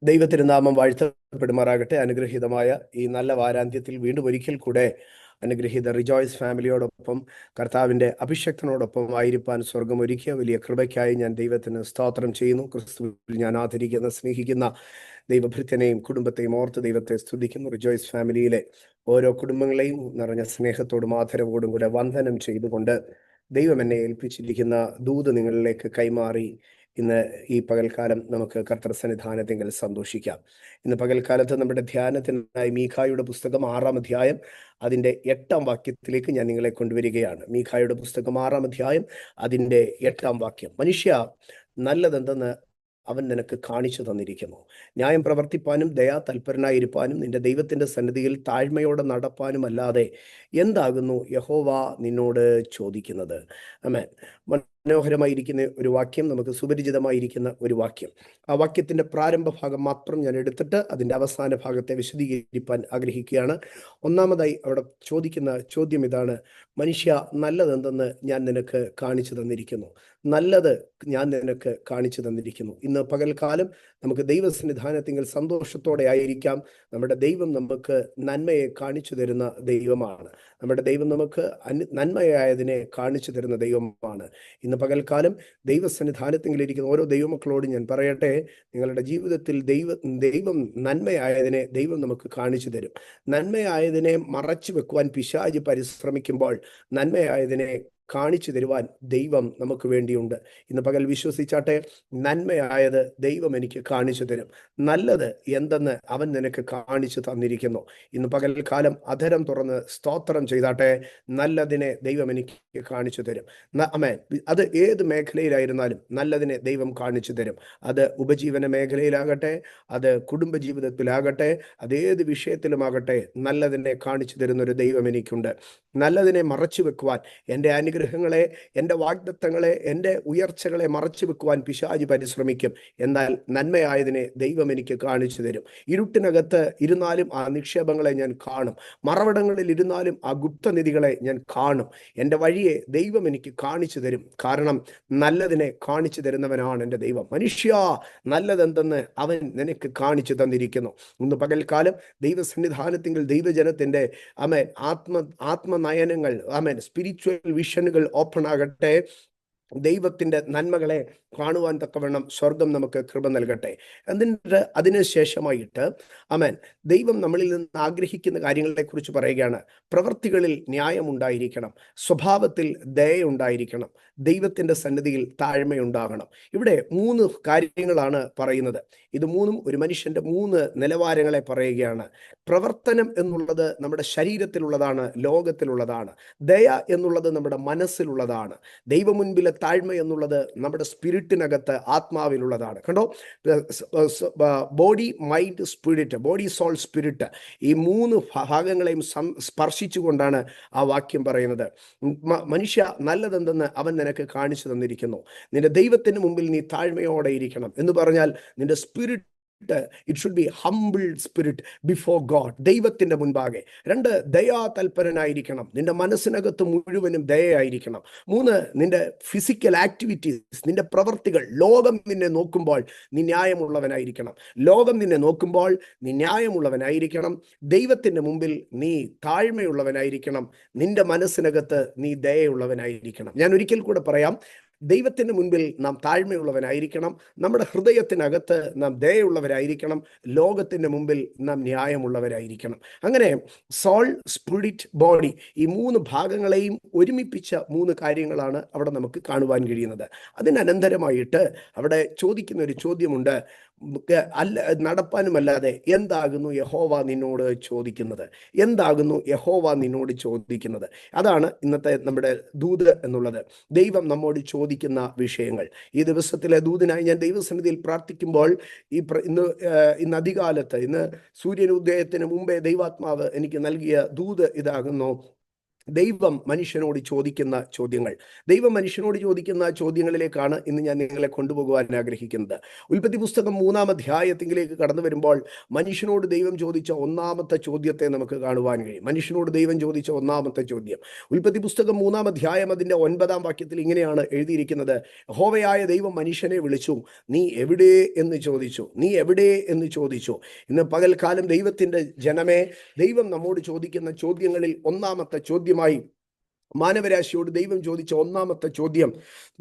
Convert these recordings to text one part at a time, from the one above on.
ദൈവത്തിരുനാമം വാഴ്ത്തപ്പെടുമാറാകട്ടെ. അനുഗ്രഹീതമായ ഈ നല്ല വാരാന്ത്യത്തിൽ വീണ്ടും ഒരിക്കൽ കൂടെ അനുഗ്രഹീത റിജോയ്സ് ഫാമിലിയോടൊപ്പം കർത്താവിൻ്റെ അഭിഷക്തനോടൊപ്പം ആയിരിക്കാൻ സ്വർഗം ഒരുക്കിയ വലിയ കൃപയ്ക്കായി ഞാൻ ദൈവത്തിന് സ്തോത്രം ചെയ്യുന്നു. ക്രിസ്തുവിൽ ഞാൻ ആദരിക്കുന്ന സ്നേഹിക്കുന്ന ദൈവഭൃത്യനെയും കുടുംബത്തെയും ഓർത്ത് ദൈവത്തെ സ്തുതിക്കുന്നു. റിജോയ്സ് ഫാമിലിയിലെ ഓരോ കുടുംബങ്ങളെയും നിറഞ്ഞ സ്നേഹത്തോടും ആദരവോടും കൂടെ വന്ദനം ചെയ്തുകൊണ്ട് ദൈവം എന്നെ ഏൽപ്പിച്ചിരിക്കുന്ന ദൂത് നിങ്ങളിലേക്ക് കൈമാറി ഇന്ന് ഈ പകൽക്കാലം നമുക്ക് കർത്തൃ സന്നിധാനത്തെങ്കിൽ സന്തോഷിക്കാം. ഇന്ന് പകൽക്കാലത്ത് നമ്മുടെ ധ്യാനത്തിനായി മീഖായുടെ പുസ്തകം 6-ാം അധ്യായം അതിൻ്റെ 8-ാം വാക്യത്തിലേക്ക് ഞാൻ നിങ്ങളെ കൊണ്ടുവരികയാണ്. മീഖായുടെ പുസ്തകം 6-ാം അധ്യായം അതിൻ്റെ 8-ാം വാക്യം. മനുഷ്യ, നല്ലതെന്തെന്ന് അവൻ നിനക്ക് കാണിച്ചു തന്നിരിക്കുന്നു. ന്യായം പ്രവർത്തിപ്പാനും ദയാ തൽപരനായിരിക്കാനും നിന്റെ ദൈവത്തിൻ്റെ സന്നിധിയിൽ താഴ്മയോടെ നടപ്പാനും അല്ലാതെ എന്താകുന്നു യഹോവ നിന്നോട് ചോദിക്കുന്നത്? ആമേൻ. മനോഹരമായിരിക്കുന്ന ഒരു വാക്യം, നമുക്ക് സുപരിചിതമായിരിക്കുന്ന ഒരു വാക്യം. ആ വാക്യത്തിൻ്റെ പ്രാരംഭ ഭാഗം മാത്രം ഞാൻ എടുത്തിട്ട് അതിൻ്റെ അവസാന ഭാഗത്തെ വിശദീകരിക്കാൻ ആഗ്രഹിക്കുകയാണ്. ഒന്നാമതായി അവിടെ ചോദിക്കുന്ന ചോദ്യം ഇതാണ്: മനുഷ്യ, നല്ലതെന്തെന്ന് ഞാൻ നിനക്ക് കാണിച്ചു തന്നിരിക്കുന്നു. നല്ലത് ഞാൻ നിനക്ക് കാണിച്ചു തന്നിരിക്കുന്നു. ഇന്ന് പകൽക്കാലം നമുക്ക് ദൈവസന്നിധാനത്തിൽ സന്തോഷത്തോടെ ആയിരിക്കാം. നമ്മുടെ ദൈവം നമുക്ക് നന്മയെ കാണിച്ചു തരുന്ന ദൈവമാണ്. നമ്മുടെ ദൈവം നമുക്ക് നന്മയായതിനെ കാണിച്ചു തരുന്ന ദൈവമാണ്. ഇന്ന് പകൽക്കാലം ദൈവസന്നിധാനത്തിലിരിക്കുന്ന ഓരോ ദൈവമക്കളോട് ഞാൻ പറയട്ടെ, നിങ്ങളുടെ ജീവിതത്തിൽ ദൈവം നന്മയായതിനെ ദൈവം നമുക്ക് കാണിച്ചു തരും. നന്മയായതിനെ മറച്ചു വെക്കുവാൻ പിശാച് പരിശ്രമിക്കുമ്പോൾ നന്മയായതിനെ കാണിച്ചു തരുവാൻ ദൈവം നമുക്ക് വേണ്ടിയുണ്ട്. ഇന്ന് പകൽ വിശ്വസിച്ചാട്ടെ, നന്മയായത് ദൈവം എനിക്ക് കാണിച്ചു തരും. നല്ലത് എന്തെന്ന് അവൻ നിനക്ക് കാണിച്ചു തന്നിരിക്കുന്നു. ഇന്ന് പകൽക്കാലം അധരം തുറന്ന് സ്തോത്രം ചെയ്താട്ടെ, നല്ലതിനെ ദൈവം എനിക്ക് കാണിച്ചു തരും. ആമേൻ. അത് ഏത് മേഖലയിലായിരുന്നാലും നല്ലതിനെ ദൈവം കാണിച്ചു തരും. അത് ഉപജീവന മേഖലയിലാകട്ടെ, അത് കുടുംബജീവിതത്തിലാകട്ടെ, അതേത് വിഷയത്തിലുമാകട്ടെ, നല്ലതിനെ കാണിച്ചു തരുന്നൊരു ദൈവം എനിക്കുണ്ട്. നല്ലതിനെ മറച്ചു വെക്കുവാൻ, എൻ്റെ അനുഗ്രഹങ്ങളെ, എൻ്റെ വാഗ്ദത്തങ്ങളെ, എൻ്റെ ഉയർച്ചകളെ മറച്ചു വെക്കുവാൻ പിശാച് പരിശ്രമിക്കും. എന്നാൽ നന്മയായതിനെ ദൈവം എനിക്ക് കാണിച്ചു തരും. ഇരുട്ടിനകത്ത് ഇരുന്നാലും ആ നിക്ഷേപങ്ങളെ ഞാൻ കാണും. മറവിടങ്ങളിൽ ഇരുന്നാലും ആ ഗുപ്തനിധികളെ ഞാൻ കാണും. എൻ്റെ വഴിയെ ദൈവം എനിക്ക് കാണിച്ചു തരും. കാരണം നല്ലതിനെ കാണിച്ചു തരുന്നവനാണ് എൻ്റെ ദൈവം. മനുഷ്യ, നല്ലതെന്തെന്ന് അവൻ നിനക്ക് കാണിച്ചു തന്നിരിക്കുന്നു. ഇന്ന് പകൽക്കാലം ദൈവസന്നിധാനത്തിൽ ദൈവജനത്തിൻ്റെ ആത്മനയനങ്ങൾ, സ്പിരിച്വൽ വിഷനുകൾ ഓപ്പൺ ആകട്ടെ. ദൈവത്തിൻ്റെ നന്മകളെ കാണുവാൻ തക്കവണ്ണം സ്വർഗം നമുക്ക് കൃപ നൽകട്ടെ. എന്നിട്ട് അതിനുശേഷമായിട്ട് ദൈവം നമ്മളിൽ നിന്ന് ആഗ്രഹിക്കുന്ന കാര്യങ്ങളെക്കുറിച്ച് പറയുകയാണ്. പ്രവൃത്തികളിൽ ന്യായമുണ്ടായിരിക്കണം, സ്വഭാവത്തിൽ ദയയുണ്ടായിരിക്കണം, ദൈവത്തിൻ്റെ സന്നിധിയിൽ താഴ്മയുണ്ടാകണം. ഇവിടെ 3 കാര്യങ്ങളാണ് പറയുന്നത്. ഇത് 3 ഒരു മനുഷ്യൻ്റെ 3 നിലവാരങ്ങളെ പറയുകയാണ്. പ്രവർത്തനം എന്നുള്ളത് നമ്മുടെ ശരീരത്തിലുള്ളതാണ്, ലോകത്തിലുള്ളതാണ്. ദയ എന്നുള്ളത് നമ്മുടെ മനസ്സിലുള്ളതാണ്. ദൈവമുൻപിലെ താഴ്മ എന്നുള്ളത് നമ്മുടെ സ്പിരിറ്റിനകത്ത്, ആത്മാവിലുള്ളതാണ്. കണ്ടോ, body, mind, spirit, body, soul, spirit, ഈ 3 ഭാഗങ്ങളെയും സ്പർശിച്ചുകൊണ്ടാണ് ആ വാക്യം പറയുന്നത്. മനുഷ്യ, നല്ലതെന്തെന്ന് അവൻ നിനക്ക് കാണിച്ചു തന്നിരിക്കുന്നു. നിന്റെ ദൈവത്തിന് മുമ്പിൽ നീ താഴ്മയോടെ ഇരിക്കണം എന്ന് പറഞ്ഞാൽ നിന്റെ spirit, it should be humble spirit before God. ദൈവത്തിൻ്റെ മുൻപാകെ. 2, ദയാ തൽപരനായിരിക്കണം. നിന്റെ മനസ്സിനകത്ത് മുഴുവനും ദയയായിരിക്കണം. 3, നിന്റെ ഫിസിക്കൽ ആക്ടിവിറ്റീസ്, നിന്റെ പ്രവർത്തികൾ, ലോകം നിന്നെ നോക്കുമ്പോൾ നീ ന്യായമുള്ളവനായിരിക്കണം. ലോകം നിന്നെ നോക്കുമ്പോൾ നീ ന്യായമുള്ളവനായിരിക്കണം. ദൈവത്തിൻ്റെ മുമ്പിൽ നീ താഴ്മയുള്ളവനായിരിക്കണം. നിന്റെ മനസ്സിനകത്ത് നീ ദയയുള്ളവനായിരിക്കണം. ഞാൻ ഒരിക്കൽ കൂടെ പറയാം. ദൈവത്തിന് മുൻപിൽ നാം താഴ്മയുള്ളവനായിരിക്കണം. നമ്മുടെ ഹൃദയത്തിനകത്ത് നാം ദയയുള്ളവരായിരിക്കണം. ലോകത്തിൻ്റെ മുമ്പിൽ നാം ന്യായമുള്ളവരായിരിക്കണം. അങ്ങനെ സോൾ, സ്പിരിറ്റ്, ബോഡി, ഈ 3 ഭാഗങ്ങളെയും ഒരുമിപ്പിച്ച 3 കാര്യങ്ങളാണ് അവിടെ നമുക്ക് കാണുവാൻ കഴിയുന്നത്. അതിനനന്തരമായിട്ട് അവിടെ ചോദിക്കുന്ന ഒരു ചോദ്യമുണ്ട്. നടപ്പാനുമല്ലാതെ എന്താകുന്നു യഹോവ നിന്നോട് ചോദിക്കുന്നത്? എന്താകുന്നു യഹോവ നിന്നോട് ചോദിക്കുന്നത്? അതാണ് ഇന്നത്തെ നമ്മുടെ ദൂത് എന്നുള്ളത്. ദൈവം നമ്മോട് ചോദിക്കുന്ന വിഷയങ്ങൾ. ഈ ദിവസത്തിലെ ദൂതിനായി ഞാൻ ദൈവസന്നിധിയിൽ പ്രാർത്ഥിക്കുമ്പോൾ ഇന്ന് അധികാലത്ത്, ഇന്ന് സൂര്യനുദയത്തിന് മുമ്പേ ദൈവാത്മാവ് എനിക്ക് നൽകിയ ദൂത് ഇതാകുന്നു: ദൈവം മനുഷ്യനോട് ചോദിക്കുന്ന ചോദ്യങ്ങൾ. ദൈവം മനുഷ്യനോട് ചോദിക്കുന്ന ചോദ്യങ്ങളിലേക്കാണ് ഇന്ന് ഞാൻ നിങ്ങളെ കൊണ്ടുപോകുവാൻ ആഗ്രഹിക്കുന്നത്. ഉൽപ്പത്തി പുസ്തകം 3-ാം അധ്യായത്തിലേക്ക് കടന്നു വരുമ്പോൾ മനുഷ്യനോട് ദൈവം ചോദിച്ച ഒന്നാമത്തെ ചോദ്യത്തെ നമുക്ക് കാണുവാൻ കഴിയും. മനുഷ്യനോട് ദൈവം ചോദിച്ച ഒന്നാമത്തെ ചോദ്യം ഉൽപ്പത്തി പുസ്തകം 3-ാം അധ്യായം അതിൻ്റെ 9-ാം വാക്യത്തിൽ ഇങ്ങനെയാണ് എഴുതിയിരിക്കുന്നത്: യഹോവയായ ദൈവം മനുഷ്യനെ വിളിച്ചു, നീ എവിടെ എന്ന് ചോദിച്ചു. നീ എവിടെ എന്ന് ചോദിച്ചു. ഇന്ന് പകൽക്കാലം ദൈവത്തിൻ്റെ ജനമേ, ദൈവം നമ്മോട് ചോദിക്കുന്ന ചോദ്യങ്ങളിൽ ഒന്നാമത്തെ ചോദ്യമായി മാനവരാശിയോട് ദൈവം ചോദിച്ച ഒന്നാമത്തെ ചോദ്യം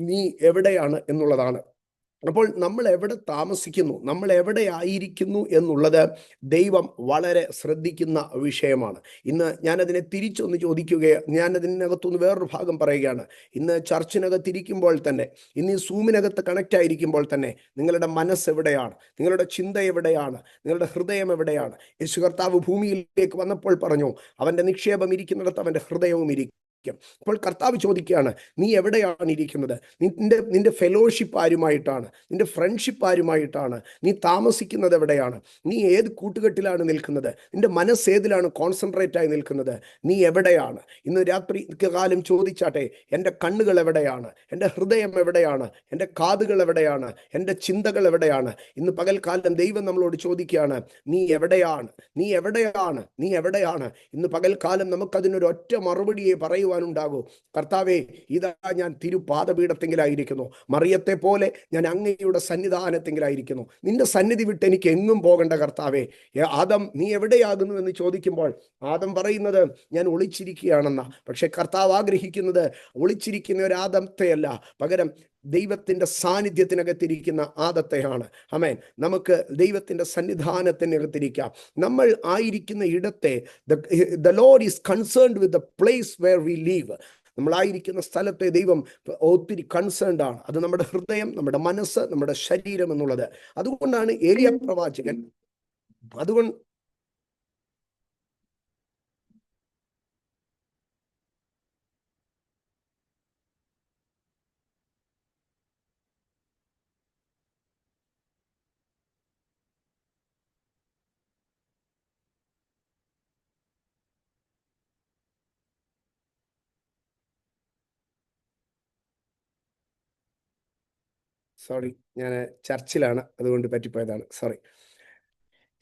നീ എവിടെയാണ് എന്നുള്ളതാണ്. അപ്പോൾ നമ്മൾ എവിടെ താമസിക്കുന്നു, നമ്മൾ എവിടെ ആയിരിക്കുന്നു എന്നുള്ളത് ദൈവം വളരെ ശ്രദ്ധിക്കുന്ന വിഷയമാണ്. ഇന്ന് ഞാനതിനെ തിരിച്ചൊന്ന് ഞാനതിനകത്തുനിന്ന് വേറൊരു ഭാഗം പറയുകയാണ്. ഇന്ന് ചർച്ചിനകത്തിരിക്കുമ്പോൾ തന്നെ, ഇന്ന് ഈ സൂമിനകത്ത് കണക്റ്റ് ആയിരിക്കുമ്പോൾ തന്നെ നിങ്ങളുടെ മനസ്സ് എവിടെയാണ്, നിങ്ങളുടെ ചിന്ത എവിടെയാണ്, നിങ്ങളുടെ ഹൃദയം എവിടെയാണ്? യേശു കർത്താവ് ഭൂമിയിലേക്ക് വന്നപ്പോൾ പറഞ്ഞു, അവൻ്റെ നിക്ഷേപം ഇരിക്കുന്നിടത്ത് അവൻ്റെ ഹൃദയവും ഇരിക്കും. അപ്പോൾ കർത്താവ് ചോദിക്കുകയാണ്, നീ എവിടെയാണ് ഇരിക്കുന്നത്? നിന്റെ ഫെലോഷിപ്പ് ആരുമായിട്ടാണ്? നിന്റെ ഫ്രണ്ട്ഷിപ്പ് ആരുമായിട്ടാണ്? നീ താമസിക്കുന്നത് എവിടെയാണ്? നീ ഏത് കൂട്ടുകെട്ടിലാണ് നിൽക്കുന്നത്? നിന്റെ മനസ്സ് ഏതിലാണ് കോൺസെൻട്രേറ്റ് ആയി നിൽക്കുന്നത്? നീ എവിടെയാണ്? ഇന്ന് രാത്രി കാലം ചോദിച്ചാട്ടെ, എൻ്റെ കണ്ണുകൾ എവിടെയാണ്? എൻ്റെ ഹൃദയം എവിടെയാണ്? എൻ്റെ കാതുകൾ എവിടെയാണ്? എൻ്റെ ചിന്തകൾ എവിടെയാണ്? ഇന്ന് പകൽക്കാലം ദൈവം നമ്മളോട് ചോദിക്കുകയാണ്, നീ എവിടെയാണ്? നീ എവിടെയാണ്? നീ എവിടെയാണ്? ഇന്ന് പകൽക്കാലം നമുക്കതിനൊരു ഒറ്റ മറുപടിയെ പറയുവാനുണ്ടാകൂ. കർത്താവേ, ഇതാ ഞാൻ തിരുപാദപീഠത്തെങ്കിലായിരിക്കുന്നു. മറിയത്തെ പോലെ ഞാൻ അങ്ങയുടെ സന്നിധാനത്തെങ്കിലായിരിക്കുന്നു. നിന്റെ സന്നിധി വിട്ട് എനിക്ക് എങ്ങും പോകേണ്ട കർത്താവേ. ആദം, നീ എവിടെയാകുന്നു എന്ന് ചോദിക്കുമ്പോൾ ആദം പറയുന്നത് ഞാൻ ഒളിച്ചിരിക്കുകയാണെന്ന. പക്ഷെ കർത്താവ് ആഗ്രഹിക്കുന്നത് ഒളിച്ചിരിക്കുന്ന ഒരു ആദത്തെയല്ല, പകരം ദൈവത്തിൻ്റെ സാന്നിധ്യത്തിനകത്തിരിക്കുന്ന ആദത്തെയാണ്. ആമേൻ. നമുക്ക് ദൈവത്തിൻ്റെ സന്നിധാനത്തിനകത്തിരിക്കാം. നമ്മൾ ആയിരിക്കുന്ന ഇടത്തെ the Lord is concerned with the place where we live. നമ്മളായിരിക്കുന്ന സ്ഥലത്തെ ദൈവം ഒത്തിരി കൺസേൺഡ് ആണ്. അത് നമ്മുടെ ഹൃദയം, നമ്മുടെ മനസ്സ്, നമ്മുടെ ശരീരം എന്നുള്ളത്. അതുകൊണ്ടാണ് ഏലിയ പ്രവാചകൻ സോറി, ഞാൻ ചർച്ചിലാണ്, അതുകൊണ്ട് പറ്റിപ്പോയതാണ്, സോറി.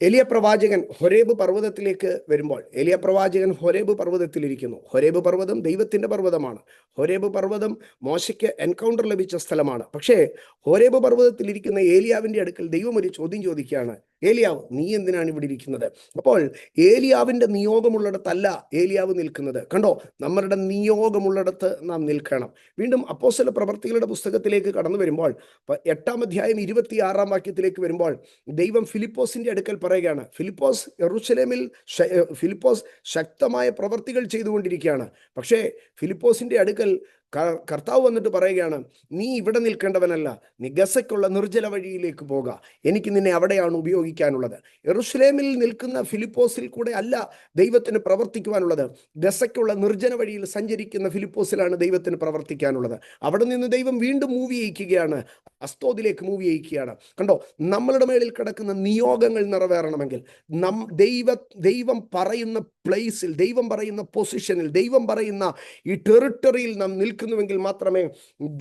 എലിയ പ്രവാചകൻ ഹൊരേബ് പർവ്വതത്തിലേക്ക് വരുമ്പോൾ, എലിയ പ്രവാചകൻ ഹൊരേബ് പർവ്വതത്തിലിരിക്കുന്നു. ഹൊരേബ് പർവ്വതം ദൈവത്തിൻ്റെ പർവ്വതമാണ്. ഹൊരേബ് പർവ്വതം മോശയ്ക്ക് എൻകൗണ്ടർ ലഭിച്ച സ്ഥലമാണ്. പക്ഷേ ഹൊരേബ് പർവ്വതത്തിലിരിക്കുന്ന ഏലിയാവിൻ്റെ അടുക്കൽ ദൈവം ഒരു ചോദ്യം ചോദിക്കുകയാണ്, ഏലിയാവ്, നീ എന്തിനാണ് ഇവിടെ ഇരിക്കുന്നത്? അപ്പോൾ ഏലിയാവിൻ്റെ നിയോഗമുള്ളിടത്തല്ല ഏലിയാവ് നിൽക്കുന്നത്. കണ്ടോ, നമ്മളുടെ നിയോഗമുള്ളിടത്ത് നാം നിൽക്കണം. വീണ്ടും അപ്പോസ്തല പ്രവർത്തികളുടെ പുസ്തകത്തിലേക്ക് കടന്നു വരുമ്പോൾ 8-ാം അധ്യായം 26-ാം വാക്യത്തിലേക്ക് വരുമ്പോൾ ദൈവം ഫിലിപ്പോസിൻ്റെ അടുക്കൽ പറയുകയാണ്. ഫിലിപ്പോസ് ശക്തമായ പ്രവർത്തികൾ ചെയ്തുകൊണ്ടിരിക്കുകയാണ്. പക്ഷേ ഫിലിപ്പോസിൻ്റെ അടുക്കൽ കർത്താവ് വന്നിട്ട് പറയുകയാണ്, നീ ഇവിടെ നിൽക്കേണ്ടവനല്ല, നീ ഗസയ്ക്കുള്ള നിർജ്ജല വഴിയിലേക്ക് പോക, എനിക്ക് നിന്നെ അവിടെയാണ് ഉപയോഗിക്കാനുള്ളത്. യെരൂശലേമിൽ നിൽക്കുന്ന ഫിലിപ്പോസിൽ കൂടെ അല്ല ദൈവത്തിന് പ്രവർത്തിക്കുവാനുള്ളത്. ഗസയ്ക്കുള്ള നിർജ്ജന വഴിയിൽ സഞ്ചരിക്കുന്ന ഫിലിപ്പോസിലാണ് ദൈവത്തിന് പ്രവർത്തിക്കാനുള്ളത്. അവിടെ നിന്ന് ദൈവം വീണ്ടും മൂവ് ചെയ്യിക്കുകയാണ്, അസ്തോദിലേക്ക് മൂവ് ചെയ്യിക്കുകയാണ്. കണ്ടോ, നമ്മളുടെ മേളിൽ കിടക്കുന്ന നിയോഗങ്ങൾ നിറവേറണമെങ്കിൽ ദൈവം പറയുന്ന പ്ലേസിൽ, ദൈവം പറയുന്ന പൊസിഷനിൽ, ദൈവം പറയുന്ന ഈ ടെറിട്ടറിയിൽ നാം നിൽക്കുന്നുവെങ്കിൽ മാത്രമേ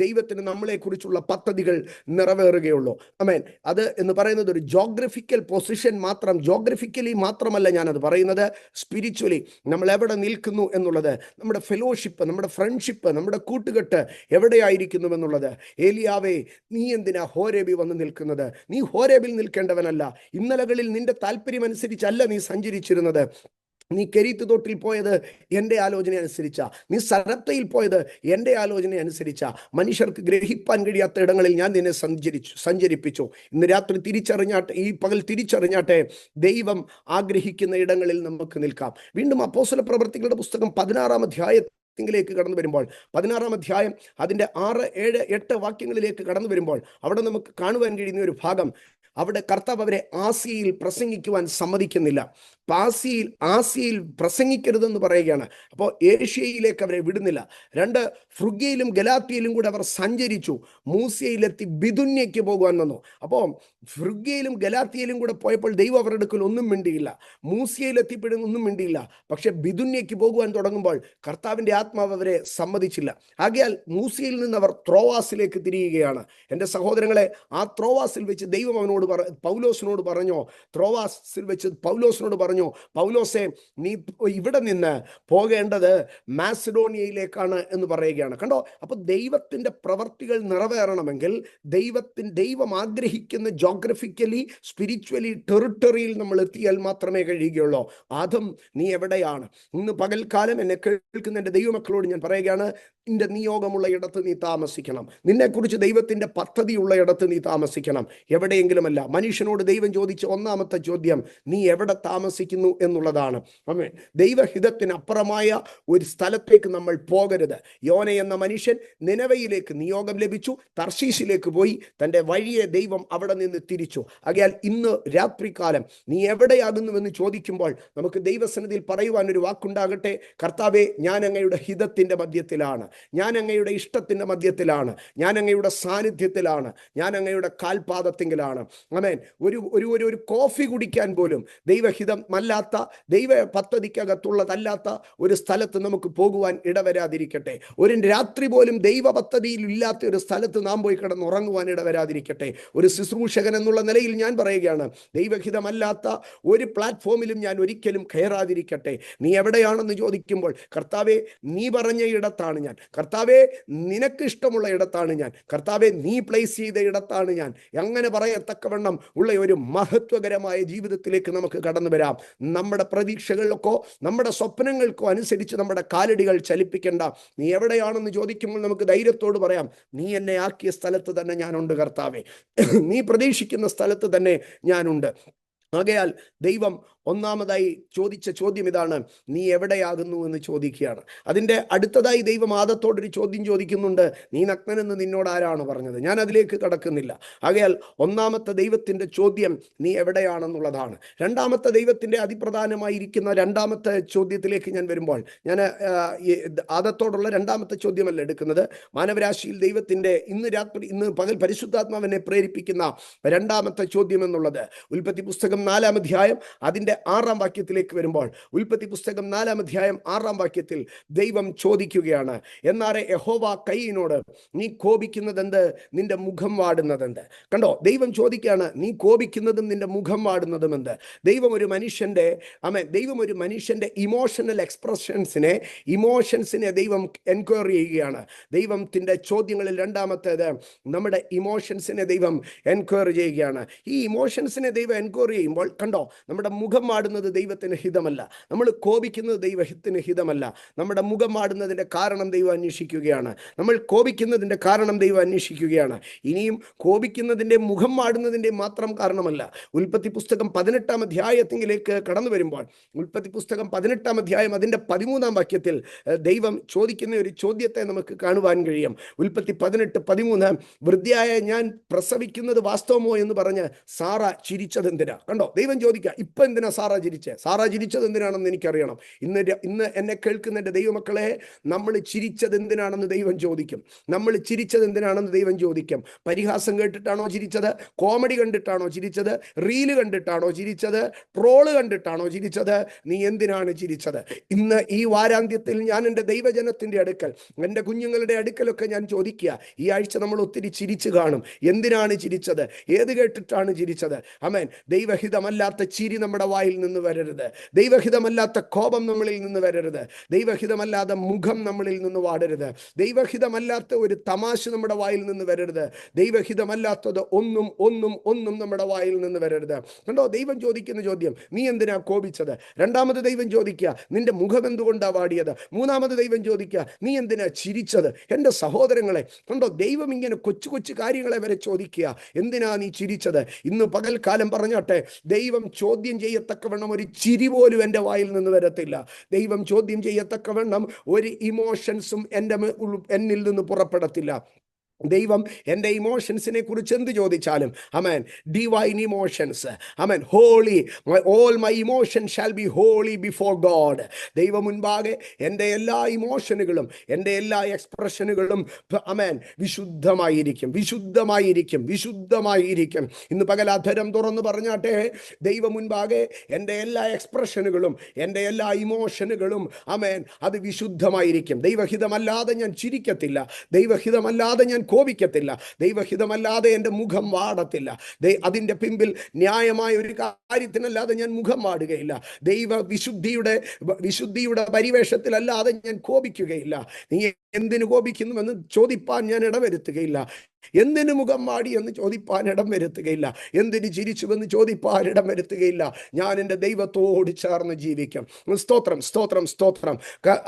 ദൈവത്തിന് നമ്മളെക്കുറിച്ചുള്ള പദ്ധതികൾ നിറവേറുകയുള്ളൂ. ആമേൻ. അത് എന്ന് പറയുന്നത് ഒരു ജോഗ്രഫിക്കൽ പൊസിഷൻ മാത്രം, ജോഗ്രഫിക്കലി മാത്രമല്ല ഞാനത് പറയുന്നത്, സ്പിരിച്വലി നമ്മൾ എവിടെ നിൽക്കുന്നു എന്നുള്ളത്, നമ്മുടെ ഫെലോഷിപ്പ്, നമ്മുടെ ഫ്രണ്ട്ഷിപ്പ്, നമ്മുടെ കൂട്ടുകെട്ട് എവിടെയായിരിക്കുന്നു എന്നുള്ളത്. ഏലിയാവേ, നീ എന്തിനാ ഹോരേബിൽ വന്ന് നിൽക്കുന്നത്? നീ ഹോരേബിൽ നിൽക്കേണ്ടവനല്ല. ഇന്നലകളിൽ നിന്റെ താല്പര്യം അനുസരിച്ചല്ല നീ സഞ്ചരിച്ചിരുന്നത്. നീ കെരീത്ത് തോട്ടിൽ പോയത് എൻ്റെ ആലോചന അനുസരിച്ച, നീ സരപ്തയിൽ പോയത് എൻ്റെ ആലോചന അനുസരിച്ച. മനുഷ്യർക്ക് ഗ്രഹിപ്പാൻ കഴിയാത്ത ഇടങ്ങളിൽ ഞാൻ നിന്നെ സഞ്ചരിപ്പിച്ചു. ഇന്ന് രാത്രി ഈ പകൽ തിരിച്ചറിഞ്ഞാട്ടെ, ദൈവം ആഗ്രഹിക്കുന്ന ഇടങ്ങളിൽ നമുക്ക് നിൽക്കാം. വീണ്ടും അപ്പോസ്തല പ്രവർത്തികളുടെ പുസ്തകം 16-ാം അധ്യായത്തിലേക്ക് കടന്നു വരുമ്പോൾ, 16-ാം അധ്യായം അതിൻ്റെ 6, 7, 8 വാക്യങ്ങളിലേക്ക് കടന്നു വരുമ്പോൾ അവിടെ നമുക്ക് കാണുവാൻ കഴിയുന്ന ഒരു ഭാഗം, അവിടെ കർത്താവ് അവരെ ആസിയയിൽ പ്രസംഗിക്കുവാൻ സമ്മതിക്കുന്നില്ല. ആസിയയിൽ പ്രസംഗിക്കരുതെന്ന് പറയുകയാണ്. അപ്പോൾ ഏഷ്യയിലേക്ക് അവരെ വിടുന്നില്ല. 2, ഫ്രുഗ്യയിലും ഗലാത്യയിലും കൂടെ അവർ സഞ്ചരിച്ചു. മൂസ്യയിലെത്തി ബിദുന്യയ്ക്ക് പോകുവാൻ വന്നു. അപ്പോൾ ഫ്രുഗ്യയിലും ഗലാത്യയിലും കൂടെ പോയപ്പോൾ ദൈവം അവരുടെ അടുക്കൽ ഒന്നും മിണ്ടിയില്ല. മൂസ്യയിലെത്തിയപ്പോഴും ഒന്നും മിണ്ടിയില്ല. പക്ഷെ ബിദുന്യയ്ക്ക് പോകുവാൻ തുടങ്ങുമ്പോൾ കർത്താവിൻ്റെ ആത്മാവ് അവരെ സമ്മതിച്ചില്ല. ആകയാൽ മൂസ്യയിൽ നിന്ന് അവർ ത്രോവാസിലേക്ക് തിരിയുകയാണ്. എൻ്റെ സഹോദരങ്ങളെ, ആ ത്രോവാസിൽ വെച്ച് ദൈവം അവനോട് പൗലോസിനോട് പറഞ്ഞോ, ത്രോവാസിൽ വെച്ച് പൗലോസിനോട് പറഞ്ഞോ, പൗലോസെ, നീ ഇവിടെ നിന്ന് പോകേണ്ടത് മാസിഡോണിയയിലേക്കാണ് എന്ന് പറയുകയാണ്. കണ്ടോ, അപ്പൊ ദൈവത്തിന്റെ പ്രവർത്തികൾ നിറവേറണമെങ്കിൽ ദൈവം ആഗ്രഹിക്കുന്ന ജോഗ്രഫിക്കലി, സ്പിരിച്വലി ടെറിട്ടറിയിൽ നമ്മൾ എത്തിയാൽ മാത്രമേ കഴിയുകയുള്ളൂ. ആദം, നീ എവിടെയാണ്? ഇന്ന് പകൽക്കാലം എന്നെ കേൾക്കുന്ന എൻ്റെ ദൈവമക്കളോട് ഞാൻ പറയുകയാണ്, നിന്റെ നിയോഗമുള്ള ഇടത്ത് നീ താമസിക്കണം. നിന്നെക്കുറിച്ച് ദൈവത്തിന്റെ പദ്ധതിയുള്ള ഇടത്ത് നീ താമസിക്കണം, എവിടെയെങ്കിലുമല്ല. മനുഷ്യനോട് ദൈവം ചോദിച്ച ഒന്നാമത്തെ ചോദ്യം, നീ എവിടെ താമസിക്കുന്നു എന്നുള്ളതാണ്. ആമേൻ. ദൈവഹിതത്തിന് അപ്പുറമായ ഒരു സ്ഥലത്തേക്ക് നമ്മൾ പോകരുത്. യോന എന്ന മനുഷ്യൻ നിനവയിലേക്ക് നിയോഗം ലഭിച്ചു, തർശീശിലേക്ക് പോയി. തൻ്റെ വഴിയെ ദൈവം അവിടെ നിന്ന് തിരിച്ചു. ആകയാൽ ഇന്ന് രാത്രികാലം നീ എവിടെയാകുന്നുവെന്ന് ചോദിക്കുമ്പോൾ നമുക്ക് ദൈവസന്നിധിയിൽ പറയുവാൻ ഒരു വാക്കുണ്ടാകട്ടെ. കർത്താവേ, ഞാൻ അങ്ങയുടെ ഹിതത്തിന്റെ മധ്യത്തിലാണ്, ഞാൻ അങ്ങയുടെ ഇഷ്ടത്തിന്റെ മധ്യത്തിലാണ്, ഞാൻ അങ്ങയുടെ സാന്നിധ്യത്തിലാണ്, ഞാൻ അങ്ങയുടെ കാൽപാദത്തിങ്കിലാണ്. ആമേൻ. ഒരു കോഫി കുടിക്കാൻ പോലും ദൈവഹിതം അല്ലാത്ത, ദൈവ പദ്ധതിക്കകത്തുള്ളതല്ലാത്ത ഒരു സ്ഥലത്ത് നമുക്ക് പോകുവാൻ ഇടവരാതിരിക്കട്ടെ. ഒരു രാത്രി പോലും ദൈവ പദ്ധതിയിൽ ഇല്ലാത്ത ഒരു സ്ഥലത്ത് നാം പോയി കിടന്നുറങ്ങുവാൻ ഇടവരാതിരിക്കട്ടെ. ഒരു ശുശ്രൂഷകൻ എന്നുള്ള നിലയിൽ ഞാൻ പറയുകയാണ്, ദൈവഹിതമല്ലാത്ത ഒരു പ്ലാറ്റ്ഫോമിലും ഞാൻ ഒരിക്കലും കയറാതിരിക്കട്ടെ. നീ എവിടെയാണെന്ന് ചോദിക്കുമ്പോൾ, കർത്താവേ, നീ പറഞ്ഞ ഇടത്താണ് ഞാൻ, കർത്താവേ, നിനക്ക് ഇഷ്ടമുള്ള ഇടത്താണ് ഞാൻ, കർത്താവേ, നീ പ്ലേസ് ചെയ്ത ഇടത്താണ് ഞാൻ, അങ്ങനെ പറയത്തക്കവണ്ണം ഉള്ള ഒരു മഹത്വകരമായ ജീവിതത്തിലേക്ക് നമുക്ക് കടന്നു വരാം. നമ്മുടെ പ്രതീക്ഷകൾക്കോ നമ്മുടെ സ്വപ്നങ്ങൾക്കോ അനുസരിച്ച് നമ്മുടെ കാലടികൾ ചലിപ്പിക്കേണ്ട. നീ എവിടെയാണെന്ന് ചോദിക്കുമ്പോൾ നമുക്ക് ധൈര്യത്തോട് പറയാം, നീ എന്നെ ആക്കിയ സ്ഥലത്ത് തന്നെ ഞാനുണ്ട് കർത്താവേ, നീ പ്രതീക്ഷിക്കുന്ന സ്ഥലത്ത് തന്നെ ഞാനുണ്ട്. ആകയാൽ ദൈവം ഒന്നാമതായി ചോദിച്ച ചോദ്യം ഇതാണ്, നീ എവിടെയാകുന്നു എന്ന് ചോദിക്കുകയാണ്. അതിൻ്റെ അടുത്തതായി ദൈവം ആദത്തോടൊരു ചോദ്യം ചോദിക്കുന്നുണ്ട്, നീ നഗ്നനെന്ന് നിന്നോട് ആരാണ് പറഞ്ഞത്? ഞാൻ അതിലേക്ക് കടക്കുന്നില്ല. ആകയാൽ ഒന്നാമത്തെ ദൈവത്തിൻ്റെ ചോദ്യം നീ എവിടെയാണെന്നുള്ളതാണ്. രണ്ടാമത്തെ ദൈവത്തിൻ്റെ അതിപ്രധാനമായിരിക്കുന്ന രണ്ടാമത്തെ ചോദ്യത്തിലേക്ക് ഞാൻ വരുമ്പോൾ, ഞാൻ ആദത്തോടുള്ള രണ്ടാമത്തെ ചോദ്യമല്ല എടുക്കുന്നത്. മാനവരാശിയിൽ ദൈവത്തിൻ്റെ ഇന്ന് പകൽ പരിശുദ്ധാത്മാവിനെ പ്രേരിപ്പിക്കുന്ന രണ്ടാമത്തെ ചോദ്യം എന്നുള്ളത് ഉൽപ്പത്തി പുസ്തകം 4-ാം അധ്യായം അതിൻ്റെ 6-ാം വാക്യത്തിലേക്ക് വരുമ്പോൾ, ഉൽപ്പത്തി പുസ്തകം 4-ാം അധ്യായം 6-ാം വാക്യത്തിൽ ദൈവം ചോദിക്കുകയാണ്, എന്നാറെ യഹോവ കയീനോട്, നീ കോപിക്കുന്നതെന്ത്? നിന്റെ മുഖം വാടുന്നതെന്ത്? കണ്ടോ, ദൈവം ചോദിക്കുകയാണ്, നീ കോപിക്കുന്നതും നിന്റെ മുഖം വാടുന്നതും എന്ത്? ദൈവം ഒരു മനുഷ്യന്റെ ഇമോഷണൽ ഇമോഷൻസിനെ ദൈവം എൻക്വയറി ചെയ്യുകയാണ്. ദൈവത്തിൻ്റെ ചോദ്യങ്ങളിൽ രണ്ടാമത്തേത് നമ്മുടെ ഇമോഷൻസിനെ ദൈവം എൻക്വയറി ചെയ്യുകയാണ്. ഈ ഇമോഷൻസിനെ ദൈവം എൻക്വയറി ചെയ്യുമ്പോൾ കണ്ടോ, നമ്മുടെ മുഖം വാടുന്നത് ദൈവത്തിന് ഹിതമല്ല, നമ്മൾ കോപിക്കുന്നത് ദൈവത്തിന് ഹിതമല്ല. നമ്മുടെ മുഖം വാടുന്നതിൻ്റെ കാരണം ദൈവം അന്വേഷിക്കുകയാണ്, നമ്മൾ കോപിക്കുന്നതിൻ്റെ കാരണം ദൈവം അന്വേഷിക്കുകയാണ്. ഇനിയും കോപിക്കുന്നതിൻ്റെ മുഖം വാടുന്നതിൻ്റെ മാത്രം കാരണമല്ല. ഉൽപ്പത്തി പുസ്തകം 18-ാം അധ്യായത്തിലേക്ക് കടന്നു വരുമ്പോൾ, ഉൽപ്പത്തി പുസ്തകം 18-ാം അധ്യായം അതിൻ്റെ 13-ാം വാക്യത്തിൽ ദൈവം ചോദിക്കുന്ന ഒരു ചോദ്യത്തെ നമുക്ക് കാണുവാൻ കഴിയും. ഉൽപ്പത്തി 18:13, വൃദ്ധയായ ഞാൻ പ്രസവിക്കുന്നത് വാസ്തവമോ എന്ന് പറഞ്ഞ് സാറ ചിരിച്ചത് എന്തിനാ? കണ്ടോ, ദൈവം ചോദിക്കുക, ഇപ്പൊ എന്തിനാ സാറ ചിരിച്ചത് എന്തിനാണെന്ന് എനിക്കറിയണം. ഇന്ന് എന്നെ കേൾക്കുന്ന എൻ്റെ ദൈവമക്കളെ, നമ്മൾ ചിരിച്ചത് എന്തിനാണെന്ന് ദൈവം ചോദിക്കും. പരിഹാസം കേട്ടിട്ടാണോ ചിരിച്ചത്? കോമഡി കണ്ടിട്ടാണോ ചിരിച്ചത്? റീല് കണ്ടിട്ടാണോ ചിരിച്ചത്? ട്രോള് കണ്ടിട്ടാണോ ചിരിച്ചത്? നീ എന്തിനാണ് ചിരിച്ചത്? ഇന്ന് ഈ വാരാന്ത്യത്തിൽ ഞാൻ എൻ്റെ ദൈവജനത്തിൻ്റെ അടുക്കൽ, എൻ്റെ കുഞ്ഞുങ്ങളുടെ അടുക്കലൊക്കെ ഞാൻ ചോദിക്കുക, ഈ ആഴ്ച നമ്മൾ ഒത്തിരി ചിരിച്ചു കാണും. എന്തിനാണ് ചിരിച്ചത്? ഏത് കേട്ടിട്ടാണ് ചിരിച്ചത്? ആമേൻ. ദൈവഹിതമല്ലാത്ത ചിരി നമ്മുടെ വായിൽ നിന്ന് വരരുത്. ദൈവഹിതമല്ലാത്ത കോപം നമ്മളിൽ നിന്ന് വരരുത്. ദൈവഹിതമല്ലാത്ത മുഖം നമ്മളിൽ നിന്ന് വാടരുത്. ദൈവഹിതമല്ലാത്ത ഒരു തമാശ നമ്മുടെ വായിൽ നിന്ന് വരരുത്. ദൈവഹിതമല്ലാത്തത് ഒന്നും നമ്മുടെ വായിൽ നിന്ന് വരരുത്. കണ്ടോ, ദൈവം ചോദിക്കുന്ന ചോദ്യം, നീ എന്തിനാ കോപിച്ചത്? രണ്ടാമത് ദൈവം ചോദിക്കുക, നിന്റെ മുഖം എന്തുകൊണ്ടാ വാടിയത്? മൂന്നാമത് ദൈവം ചോദിക്കുക, നീ എന്തിനാ ചിരിച്ചത്? എൻ്റെ സഹോദരങ്ങളെ, കണ്ടോ, ദൈവം ഇങ്ങനെ കൊച്ചു കൊച്ചു കാര്യങ്ങളെ വരെ ചോദിക്കുക, എന്തിനാ നീ ചിരിച്ചത്? ഇന്ന് പകൽക്കാലം പറഞ്ഞോട്ടെ, ദൈവം ചോദ്യം ചെയ്യത്തക്കവണ്ണം ഒരു ചിരി പോലും എൻ്റെ വായിൽ നിന്ന് വരത്തില്ല. ദൈവം ചോദ്യം ചെയ്യത്തക്കവണ്ണം ഒരു ഇമോഷൻസും എന്നിൽ നിന്ന് പുറപ്പെടത്തില്ല. ദൈവം എൻ്റെ ഇമോഷൻസിനെ കുറിച്ച് എന്ത് ചോദിച്ചാലും, amen, divine emotions, amen, holy, all my emotion shall be holy before God. ദൈവം മുൻപാകെ എൻ്റെ എല്ലാ ഇമോഷനുകളും, എൻ്റെ എല്ലാ എക്സ്പ്രഷനുകളും, അമേൻ, വിശുദ്ധമായിരിക്കും, വിശുദ്ധമായിരിക്കും, വിശുദ്ധമായിരിക്കും. ഇന്ന് പകൽ അധരം തുറന്ന് പറഞ്ഞാട്ടെ, ദൈവം മുൻപാകെ എൻ്റെ എല്ലാ എക്സ്പ്രഷനുകളും, എൻ്റെ എല്ലാ ഇമോഷനുകളും, അമേൻ, അത് വിശുദ്ധമായിരിക്കും. ദൈവഹിതമല്ലാതെ ഞാൻ ചിരിക്കത്തില്ല, ദൈവഹിതമല്ലാതെ ഞാൻ കോപിക്കത്തില്ല, ദൈവഹിതമല്ലാതെ എൻ്റെ മുഖം വാടത്തില്ല, അതിൻ്റെ പിമ്പിൽ ന്യായമായ ഒരു കാര്യത്തിനല്ലാതെ ഞാൻ മുഖം വാടുകയില്ല, വിശുദ്ധിയുടെ പരിവേഷത്തിലല്ലാതെ ഞാൻ കോപിക്കുകയില്ല. നീ എന്തിനു കോപിക്കുന്നുവെന്ന് ചോദിപ്പാൻ ഞാൻ ഇടവരുത്തുകയില്ല, എന്തിനു മുഖം വാടി എന്ന് ചോദിപ്പാൻ ഇടം വരുത്തുകയില്ല, എന്തിന് ചിരിച്ചുവെന്ന് ചോദിപ്പാൻ ഇടം വരുത്തുകയില്ല. ഞാൻ എൻ്റെ ദൈവത്തോട് ചേർന്ന് ജീവിക്കും. സ്തോത്രം, സ്തോത്രം, സ്തോത്രം.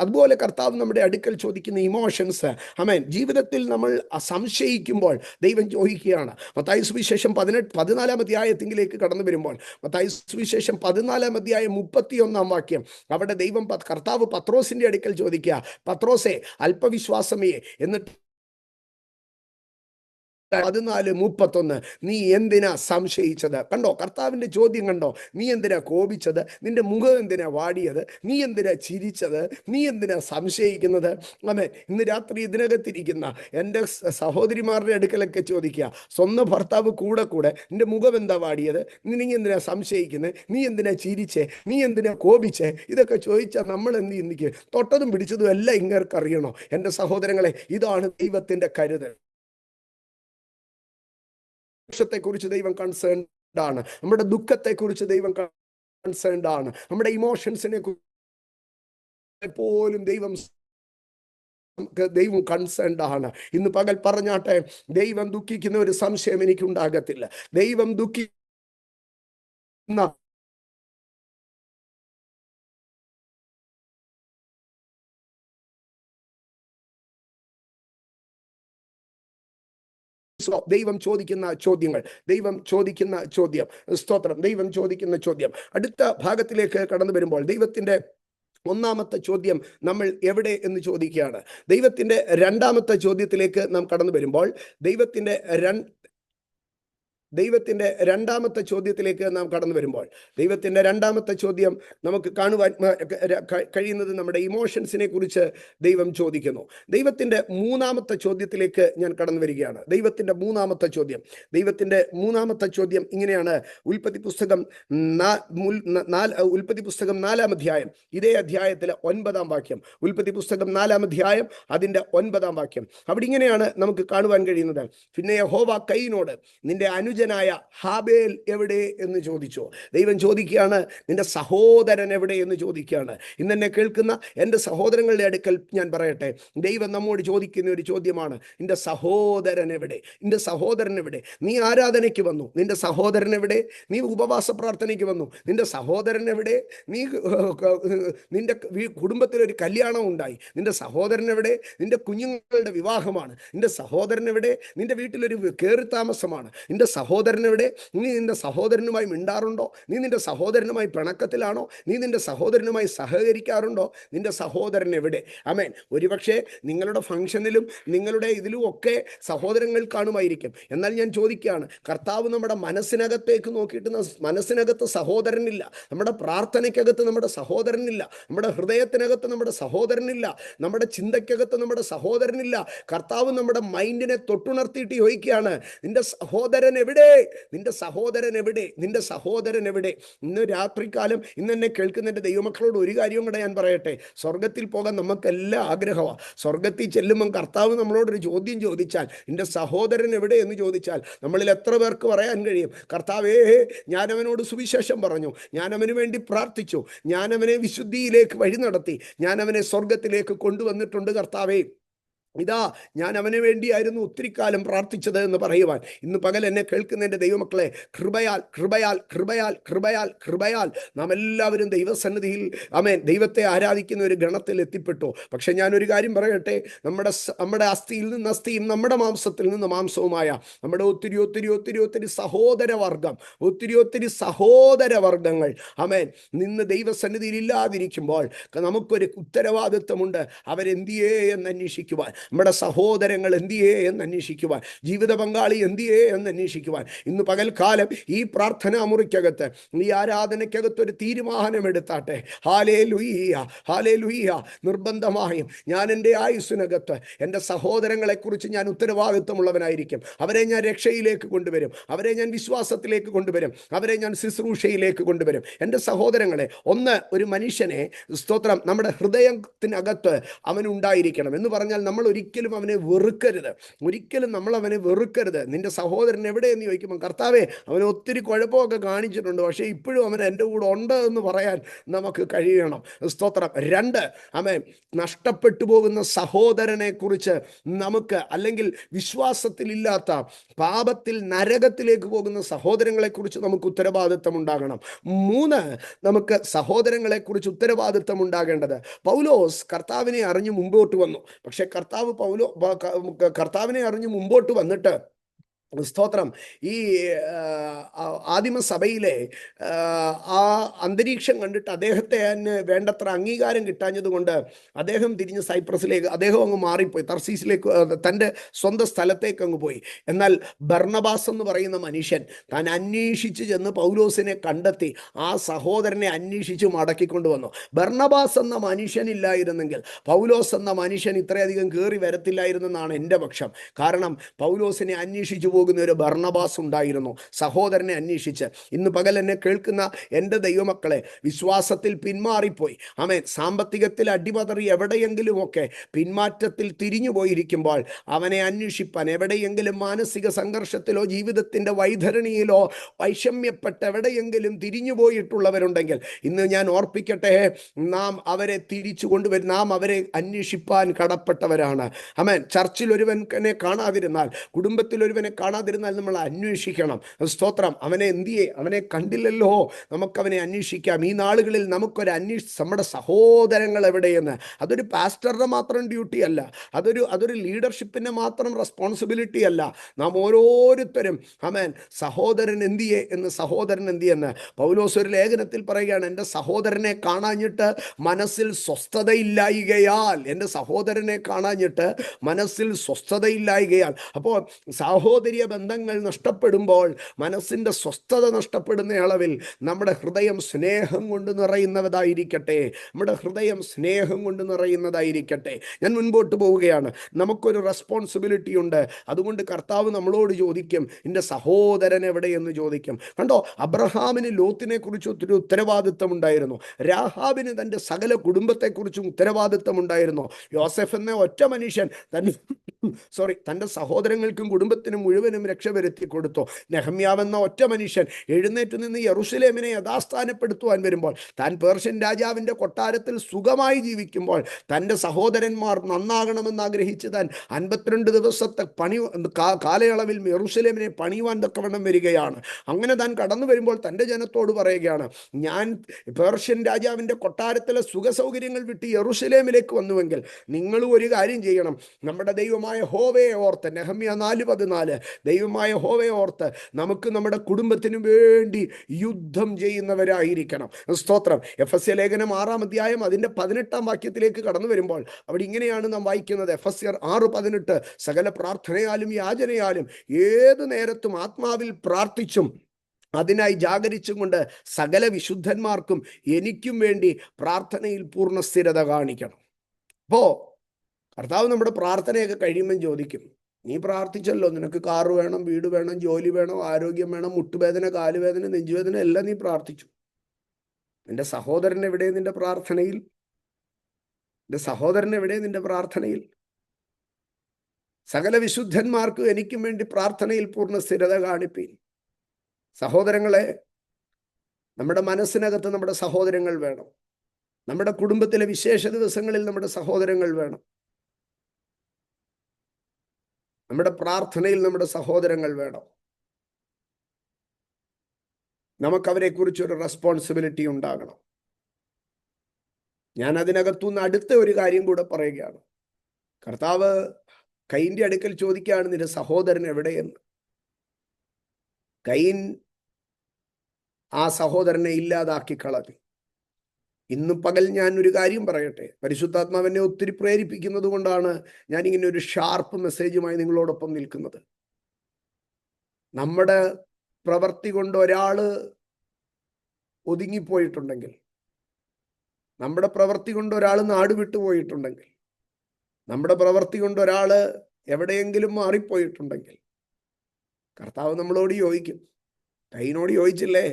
അതുപോലെ കർത്താവ് നമ്മുടെ അടുക്കൽ ചോദിക്കുന്ന ഇമോഷൻസ്, ആമേൻ, ജീവിതത്തിൽ നമ്മൾ സംശയിക്കുമ്പോൾ ദൈവം ചോദിക്കുകയാണ്. മത്തായി സുവിശേഷം 14-ാം അധ്യായത്തിലേക്ക് കടന്നു വരുമ്പോൾ, മത്തായി സുവിശേഷം 14-ാം അധ്യായം 31-ാം വാക്യം, അവിടെ കർത്താവ് പത്രോസിന്റെ അടുക്കൽ ചോദിക്കുക, പത്രോസേ അല്പവിശ്വാസമേ, എന്നിട്ട് 14:31, നീ എന്തിനാ സംശയിച്ചത്? കണ്ടോ കർത്താവിന്റെ ചോദ്യം, കണ്ടോ? നീ എന്തിനാ കോപിച്ചത്? നിന്റെ മുഖം എന്തിനാ വാടിയത്? നീ എന്തിനാ ചിരിച്ചത്? നീ എന്തിനാ സംശയിക്കുന്നത്? ആമേൻ. ഇന്ന് രാത്രി ഇതിനകത്തിരിക്കുന്ന എൻ്റെ സഹോദരിമാരുടെ അടുക്കലൊക്കെ ചോദിക്കുക, സ്വന്തം ഭർത്താവ് കൂടെ നിന്റെ മുഖം എന്താ വാടിയത്? നീ എന്തിനാ സംശയിക്കുന്നത്? നീ എന്തിനാ ചിരിച്ചേ? നീ എന്തിനാ കോപിച്ചേ? ഇതൊക്കെ ചോദിച്ചാൽ നമ്മൾ എന്ത് ചിന്തിക്കും? തൊട്ടതും പിടിച്ചതും എല്ലാം ഇങ്ങേർക്ക് അറിയണോ? എൻ്റെ സഹോദരങ്ങളെ, ഇതാണ് ദൈവത്തിന്റെ കരുതൽ. ത്തെക്കുറിച്ച് ദൈവം കൺസേൺഡ് ആണ്, നമ്മുടെ ദുഃഖത്തെക്കുറിച്ച് ദൈവം കൺസേൺഡ് ആണ്, നമ്മുടെ ഇമോഷൻസിനെ പോലും ദൈവം കൺസേൺഡ് ആണ്. ഇന്ന് പകൽ പറഞ്ഞാട്ടെ, ദൈവം ദുഃഖിക്കുന്ന ഒരു സംശയം എനിക്കുണ്ടാകത്തില്ല. ദൈവം ദുഃഖിക്കുന്ന ദൈവം ചോദിക്കുന്ന ചോദ്യം, സ്തോത്രം, ദൈവം ചോദിക്കുന്ന ചോദ്യം. അടുത്ത ഭാഗത്തിലേക്ക് കടന്നു വരുമ്പോൾ ദൈവത്തിന്റെ ഒന്നാമത്തെ ചോദ്യം നമ്മൾ എവിടെ എന്ന് ചോദിക്കുകയാണ്. ദൈവത്തിന്റെ രണ്ടാമത്തെ ചോദ്യത്തിലേക്ക് നാം കടന്നു വരുമ്പോൾ ദൈവത്തിന്റെ രണ്ടാമത്തെ ചോദ്യത്തിലേക്ക് നാം കടന്നു വരുമ്പോൾ ദൈവത്തിന്റെ രണ്ടാമത്തെ ചോദ്യം നമുക്ക് കാണുവാൻ കഴിയുന്നത് നമ്മുടെ ഇമോഷൻസിനെ കുറിച്ച് ദൈവം ചോദിക്കുന്നു. ദൈവത്തിന്റെ മൂന്നാമത്തെ ചോദ്യത്തിലേക്ക് ഞാൻ കടന്നു വരികയാണ്. ദൈവത്തിന്റെ മൂന്നാമത്തെ ചോദ്യം ഇങ്ങനെയാണ്. ഉൽപ്പത്തി പുസ്തകം 4-ാം അധ്യായം, ഇതേ അധ്യായത്തിലെ 9-ാം വാക്യം. ഉൽപ്പത്തി പുസ്തകം 4-ാം അധ്യായം അതിന്റെ 9-ാം വാക്യം. അവിടെ ഇങ്ങനെയാണ് നമുക്ക് കാണുവാൻ കഴിയുന്നത്. പിന്നെ യഹോവ കയീനോട്, നിന്റെ അനുജനായ ഹാബേൽ എവിടെ എന്ന് ചോദിച്ചു. ദൈവം ചോദിക്കുകയാണ്, നിന്റെ സഹോദരൻ എവിടെ എന്ന് ചോദിക്കുകയാണ്. ഇന്നെന്നെ കേൾക്കുന്ന എൻ്റെ സഹോദരങ്ങളുടെ അടുക്കൽ ഞാൻ പറയട്ടെ, ദൈവം നമ്മോട് ചോദിക്കുന്ന ഒരു ചോദ്യമാണ്, നിന്റെ സഹോദരൻ എവിടെ? നിന്റെ സഹോദരൻ എവിടെ? നീ ആരാധനയ്ക്ക് വന്നു, നിന്റെ സഹോദരൻ എവിടെ? നീ ഉപവാസ പ്രാർത്ഥനയ്ക്ക് വന്നു, നിന്റെ സഹോദരൻ എവിടെ? നിന്റെ കുടുംബത്തിലൊരു കല്യാണം ഉണ്ടായി, നിന്റെ സഹോദരൻ എവിടെ? നിന്റെ കുഞ്ഞുങ്ങളുടെ വിവാഹമാണ്, നിന്റെ സഹോദരൻ എവിടെ? നിന്റെ വീട്ടിലൊരു കയറി താമസമാണ്, നിന്റെ സഹോദരൻ എവിടെ? നീ നിന്റെ സഹോദരനുമായി മിണ്ടാറുണ്ടോ? നീ നിന്റെ സഹോദരനുമായി പിണക്കത്തിലാണോ? നീ നിന്റെ സഹോദരനുമായി സഹകരിക്കാറുണ്ടോ? നിന്റെ സഹോദരൻ എവിടെ? ആമേൻ. ഒരുപക്ഷെ നിങ്ങളുടെ ഫംഗ്ഷനിലും നിങ്ങളുടെ ഇതിലും ഒക്കെ സഹോദരങ്ങൾ കാണുമായിരിക്കും. എന്നാൽ ഞാൻ ചോദിക്കുകയാണ്, കർത്താവ് നമ്മുടെ മനസ്സിനകത്തേക്ക് നോക്കിയിട്ട് മനസ്സിനകത്ത് സഹോദരനില്ല, നമ്മുടെ പ്രാർത്ഥനയ്ക്കകത്ത് നമ്മുടെ സഹോദരനില്ല, നമ്മുടെ ഹൃദയത്തിനകത്ത് നമ്മുടെ സഹോദരനില്ല, നമ്മുടെ ചിന്തയ്ക്കകത്ത് നമ്മുടെ സഹോദരനില്ല. കർത്താവ് നമ്മുടെ മൈൻഡിനെ തൊട്ടുണർത്തിയിട്ട് ചോദിക്കുകയാണ്, നിന്റെ സഹോദരൻ എവിടെ? നിന്റെ സഹോദരൻ എവിടെ? നിന്റെ സഹോദരൻ എവിടെ? ഇന്ന് രാത്രികാലം എന്നെ കേൾക്കുന്ന എൻ്റെ ദൈവമക്കളോട് ഒരു കാര്യം കൂടെ ഞാൻ പറയട്ടെ. സ്വർഗത്തിൽ പോകാൻ നമുക്കെല്ലാം ആഗ്രഹമാണ്. സ്വർഗത്തിൽ ചെല്ലുമ്പം കർത്താവ് നമ്മളോടൊരു ചോദ്യം ചോദിച്ചാൽ, നിന്റെ സഹോദരൻ എവിടെ എന്ന് ചോദിച്ചാൽ, നമ്മളിൽ എത്ര പേർക്ക് പറയാൻ കഴിയും, കർത്താവേ, ഞാൻ അവനോട് സുവിശേഷം പറഞ്ഞു, ഞാൻ അവന് വേണ്ടി പ്രാർത്ഥിച്ചു, ഞാൻ അവനെ വിശുദ്ധിയിലേക്ക് വഴി നടത്തി, ഞാൻ അവനെ സ്വർഗത്തിലേക്ക് കൊണ്ടുവന്നിട്ടുണ്ട് കർത്താവേ, ഇതാ ഞാൻ അവന് വേണ്ടിയായിരുന്നു ഒത്തിരി കാലം പ്രാർത്ഥിച്ചത് എന്ന് പറയുവാൻ ഇന്ന് പകൽ എന്നെ കേൾക്കുന്ന എൻ്റെ ദൈവമക്കളെ, കൃപയാൽ കൃപയാൽ കൃപയാൽ കൃപയാൽ കൃപയാൽ നാം എല്ലാവരും ദൈവസന്നിധിയിൽ, ആമേൻ, ദൈവത്തെ ആരാധിക്കുന്ന ഒരു ഗണത്തിൽ എത്തിപ്പെട്ടു. പക്ഷെ ഞാനൊരു കാര്യം പറയട്ടെ, നമ്മുടെ അസ്ഥിയിൽ നിന്ന് അസ്ഥിയും നമ്മുടെ മാംസത്തിൽ നിന്ന് മാംസവുമായ നമ്മുടെ ഒത്തിരി ഒത്തിരി ഒത്തിരി ഒത്തിരി സഹോദരവർഗം, ഒത്തിരി സഹോദരവർഗങ്ങൾ, ആമേൻ, നിന്ന് ദൈവസന്നിധിയിൽ ഇല്ലാതിരിക്കുമ്പോൾ നമുക്കൊരു ഉത്തരവാദിത്വമുണ്ട്, അവരെന്തിയേ എന്ന് അന്വേഷിക്കുവാൻ. നമ്മുടെ സഹോദരങ്ങൾ എന്തിയേ എന്ന് അന്വേഷിക്കുവാൻ, ജീവിത പങ്കാളി എന്തിയേ എന്ന് അന്വേഷിക്കുവാൻ ഇന്ന് പകൽക്കാലം ഈ പ്രാർത്ഥനാ മുറിക്കകത്ത്, ഈ ആരാധനയ്ക്കകത്ത് ഒരു തീരുമാനമെടുത്താട്ടെ. Hallelujah, hallelujah. നിർബന്ധമായും ഞാൻ എൻ്റെ ആയുസ്സിനകത്ത് എൻ്റെ സഹോദരങ്ങളെക്കുറിച്ച് ഞാൻ ഉത്തരവാദിത്വമുള്ളവനായിരിക്കും. അവരെ ഞാൻ രക്ഷയിലേക്ക് കൊണ്ടുവരും, അവരെ ഞാൻ വിശ്വാസത്തിലേക്ക് കൊണ്ടുവരും, അവരെ ഞാൻ ശുശ്രൂഷയിലേക്ക് കൊണ്ടുവരും. എൻ്റെ സഹോദരങ്ങളെ, ഒരു മനുഷ്യനെ, സ്തോത്രം, നമ്മുടെ ഹൃദയത്തിനകത്ത് അവനുണ്ടായിരിക്കണം എന്ന് പറഞ്ഞാൽ നമ്മൾ ഒരിക്കലും അവനെ വെറുക്കരുത്. ഒരിക്കലും നമ്മൾ അവനെ വെറുക്കരുത്. നിന്റെ സഹോദരൻ എവിടെയെന്ന് ചോദിക്കുമ്പോൾ, കർത്താവേ, അവന് ഒത്തിരി കുഴപ്പമൊക്കെ കാണിച്ചിട്ടുണ്ട്, പക്ഷേ ഇപ്പോഴും അവൻ എൻ്റെ കൂടെ ഉണ്ട് എന്ന് പറയാൻ നമുക്ക് കഴിയണം. സ്തോത്രം. 2, അവൻ നഷ്ടപ്പെട്ടു പോകുന്ന സഹോദരനെ കുറിച്ച് നമുക്ക്, അല്ലെങ്കിൽ വിശ്വാസത്തിലില്ലാത്ത, പാപത്തിൽ നരകത്തിലേക്ക് പോകുന്ന സഹോദരങ്ങളെ കുറിച്ച് നമുക്ക് ഉത്തരവാദിത്വം ഉണ്ടാകണം. 3, നമുക്ക് സഹോദരങ്ങളെ കുറിച്ച് ഉത്തരവാദിത്വം ഉണ്ടാകേണ്ടത്. പൗലോസ് കർത്താവിനെ അറിഞ്ഞ് മുമ്പോട്ട് വന്നു. പക്ഷെ കർത്താവിനെ അറിഞ്ഞ് മുമ്പോട്ട് വന്നിട്ട്, സ്തോത്രം, ഈ ആദിമസഭയിലെ ആ അന്തരീക്ഷം കണ്ടിട്ട് അദ്ദേഹത്തെ വേണ്ടത്ര അംഗീകാരം കിട്ടാഞ്ഞത് കൊണ്ട് അദ്ദേഹം തിരിഞ്ഞ് സൈപ്രസിലേക്ക്, അദ്ദേഹം അങ്ങ് മാറിപ്പോയി, തർസീസിലേക്ക്, തൻ്റെ സ്വന്തം സ്ഥലത്തേക്ക് അങ്ങ് പോയി. എന്നാൽ ബർണബാസ് എന്ന് പറയുന്ന മനുഷ്യൻ താൻ അന്വേഷിച്ച് ചെന്ന് പൗലോസിനെ കണ്ടെത്തി ആ സഹോദരനെ അന്വേഷിച്ച് മടക്കിക്കൊണ്ടുവന്നു. ബർണബാസ് എന്ന മനുഷ്യനില്ലായിരുന്നെങ്കിൽ പൗലോസ് എന്ന മനുഷ്യൻ ഇത്രയധികം കയറി വരത്തില്ലായിരുന്നെന്നാണ് എൻ്റെ പക്ഷം. കാരണം പൗലോസിനെ അന്വേഷിച്ചു പോകുന്ന ഒരു ബർണബാസ് ഉണ്ടായിരുന്നു, സഹോദരനെ അന്വേഷിച്ച്. ഇന്ന് പകൽ എന്നെ കേൾക്കുന്ന എൻ്റെ ദൈവമക്കളെ, വിശ്വാസത്തിൽ പിന്മാറിപ്പോയി, ആമേൻ, സാമ്പത്തികത്തിൽ അടിപതറി എവിടെയെങ്കിലുമൊക്കെ പിന്മാറ്റത്തിൽ തിരിഞ്ഞു പോയിരിക്കുമ്പോൾ അവനെ അന്വേഷിപ്പാൻ, എവിടെയെങ്കിലും മാനസിക സംഘർഷത്തിലോ ജീവിതത്തിൻ്റെ വൈതരണിയിലോ വൈഷമ്യപ്പെട്ട് എവിടെയെങ്കിലും തിരിഞ്ഞു പോയിട്ടുള്ളവരുണ്ടെങ്കിൽ ഇന്ന് ഞാൻ ഓർപ്പിക്കട്ടെ, നാം അവരെ തിരിച്ചു കൊണ്ടുവരും. നാം അവരെ അന്വേഷിപ്പാൻ കടപ്പെട്ടവരാണ്. ആമേൻ. ചർച്ചിൽ ഒരുവനെ കാണാതിരുന്നാൽ, കുടുംബത്തിൽ ഒരുവനെ കാണാതിരുന്നാൽ നമ്മൾ അന്വേഷിക്കണം. സ്തോത്രം. അവനെ കണ്ടില്ലല്ലോ, നമുക്കവനെ അന്വേഷിക്കാം. ഈ നാളുകളിൽ നമുക്കൊരു നമ്മുടെ സഹോദരങ്ങൾ എവിടെയെന്ന്, അതൊരു പാസ്റ്ററുടെ മാത്രം ഡ്യൂട്ടി അല്ല, അതൊരു ലീഡർഷിപ്പിൻ്റെ മാത്രം റെസ്പോൺസിബിലിറ്റി അല്ല. നാം ഓരോരുത്തരും, ആമേൻ, സഹോദരൻ എന്തിയെന്ന് പൗലോസ് ഒരു ലേഖനത്തിൽ പറയുകയാണ്, എൻ്റെ സഹോദരനെ കാണാഞ്ഞിട്ട് മനസ്സിൽ സ്വസ്ഥതയില്ലായികയാൽ, എൻ്റെ സഹോദരനെ കാണാഞ്ഞിട്ട് മനസ്സിൽ സ്വസ്ഥതയില്ലായികയാൽ. അപ്പോൾ സഹോദര്യ ബന്ധങ്ങൾ നഷ്ടപ്പെടുമ്പോൾ, മനസ്സിൻ്റെ സ്വസ്ഥത നഷ്ടപ്പെടുന്ന അളവിൽ നമ്മുടെ ഹൃദയം സ്നേഹം കൊണ്ട് നിറയുന്നതായിരിക്കട്ടെ. ഞാൻ മുൻപോട്ട് പോവുകയാണ്. നമുക്കൊരു റെസ്പോൺസിബിലിറ്റി ഉണ്ട്. അതുകൊണ്ട് കർത്താവ് നമ്മളോട് ചോദിക്കും, നിന്റെ സഹോദരൻ എവിടെയെന്ന് ചോദിക്കും. കണ്ടോ, അബ്രഹാമിന് ലോത്തിനെ കുറിച്ച് ഒത്തിരി ഉത്തരവാദിത്വം ഉണ്ടായിരുന്നു. രാഹാബിന് തൻ്റെ സകല കുടുംബത്തെക്കുറിച്ചും ഉത്തരവാദിത്വം ഉണ്ടായിരുന്നു. യോസെഫ് എന്ന ഒറ്റ മനുഷ്യൻ തൻ്റെ സഹോദരങ്ങൾക്കും കുടുംബത്തിനും മുഴുവനും രക്ഷ വരുത്തി കൊടുത്തു. നെഹമ്യാവെന്ന ഒറ്റ മനുഷ്യൻ എഴുന്നേറ്റ് നിന്ന് യെരൂശലേമിനെ യഥാസ്ഥാനപ്പെടുത്തുവാൻ വരുമ്പോൾ, താൻ പേർഷ്യൻ രാജാവിൻ്റെ കൊട്ടാരത്തിൽ സുഖമായി ജീവിക്കുമ്പോൾ, തൻ്റെ സഹോദരന്മാർ നന്നാകണമെന്ന് ആഗ്രഹിച്ച് താൻ 52 ദിവസത്തെ കാലയളവിൽ യെരൂശലേമിനെ പണിയുവാൻ തക്കവണ്ണം വരികയാണ്. അങ്ങനെ താൻ കടന്നു വരുമ്പോൾ തൻ്റെ ജനത്തോട് പറയുകയാണ്, ഞാൻ പേർഷ്യൻ രാജാവിൻ്റെ കൊട്ടാരത്തിലെ സുഖസൗകര്യങ്ങൾ വിട്ട് യെരൂശലേമിലേക്ക് വന്നുവെങ്കിൽ നിങ്ങളും ഒരു കാര്യം ചെയ്യണം. നമ്മുടെ ദൈവമായ യഹോവയെ ഓർത്ത്, നെഹമ്യ 4:14, ദൈവമായ യഹോവയെ ഓർത്ത് നമുക്ക് നമ്മുടെ കുടുംബത്തിനു വേണ്ടി യുദ്ധം ചെയ്യുന്നവരായിരിക്കണം. സ്തോത്രം. എഫെസ്യ ലേഖനം 6-ാം അധ്യായം അതിൻ്റെ 18-ാം വാക്യത്തിലേക്ക് കടന്നു വരുമ്പോൾ അവിടെ ഇങ്ങനെയാണ് നാം വായിക്കുന്നത്. എഫെസ്യർ 6:18, സകല പ്രാർത്ഥനയാലും യാചനയാലും ഏതു നേരത്തും ആത്മാവിൽ പ്രാർത്ഥിച്ചും അതിനായി ജാഗരിച്ചും കൊണ്ട് സകല വിശുദ്ധന്മാർക്കും എനിക്കും വേണ്ടി പ്രാർത്ഥനയിൽ പൂർണ്ണ സ്ഥിരത കാണിക്കണം. അപ്പോൾ കർത്താവ് നമ്മുടെ പ്രാർത്ഥനയൊക്കെ കഴിയുമ്പം ചോദിക്കും, നീ പ്രാർത്ഥിച്ചല്ലോ, നിനക്ക് കാറ് വേണം, വീട് വേണം, ജോലി വേണം, ആരോഗ്യം വേണം, മുട്ടുവേദന, കാലുവേദന, നെഞ്ചുവേദന എല്ലാം നീ പ്രാർത്ഥിച്ചു. നിന്റെ സഹോദരൻ എവിടെ നിന്റെ പ്രാർത്ഥനയിൽ? സകല വിശുദ്ധന്മാർക്ക് എനിക്കും വേണ്ടി പ്രാർത്ഥനയിൽ പൂർണ്ണ സ്ഥിരത കാണിപ്പീൻ. സഹോദരങ്ങളെ, നമ്മുടെ മനസ്സിനകത്ത് നമ്മുടെ സഹോദരങ്ങൾ വേണം. നമ്മുടെ കുടുംബത്തിലെ വിശേഷ ദിവസങ്ങളിൽ നമ്മുടെ സഹോദരങ്ങൾ വേണം. നമ്മുടെ പ്രാർത്ഥനയിൽ നമ്മുടെ സഹോദരങ്ങൾ വേണം. നമുക്കവരെ കുറിച്ചൊരു റെസ്പോൺസിബിലിറ്റി ഉണ്ടാകണം. ഞാൻ അതിനകത്തുനിന്ന് അടുത്ത ഒരു കാര്യം കൂടെ പറയുകയാണ്. കർത്താവ് കയീന്റെ അടുക്കൽ ചോദിക്കുകയാണ്, നിന്റെ സഹോദരൻ എവിടെയെന്ന്. കയീൻ ആ സഹോദരനെ ഇല്ലാതാക്കി കളഞ്ഞു. ഇന്ന് പകൽ ഞാൻ ഒരു കാര്യം പറയട്ടെ. പരിശുദ്ധാത്മാവിനെ ഒത്തിരി പ്രേരിപ്പിക്കുന്നത് കൊണ്ടാണ് ഞാൻ ഇങ്ങനെ ഒരു ഷാർപ്പ് മെസ്സേജുമായി നിങ്ങളോടൊപ്പം നിൽക്കുന്നത്. നമ്മുടെ പ്രവൃത്തി കൊണ്ട് ഒരാള് ഒതുങ്ങിപ്പോയിട്ടുണ്ടെങ്കിൽ, നമ്മുടെ പ്രവൃത്തി കൊണ്ട് ഒരാൾ നാട് വിട്ടുപോയിട്ടുണ്ടെങ്കിൽ, നമ്മുടെ പ്രവൃത്തി കൊണ്ട് ഒരാള് എവിടെയെങ്കിലും മാറിപ്പോയിട്ടുണ്ടെങ്കിൽ, കർത്താവ് നമ്മളോട് ചോദിക്കും. കൈനോട് ചോദിച്ചില്ലേ,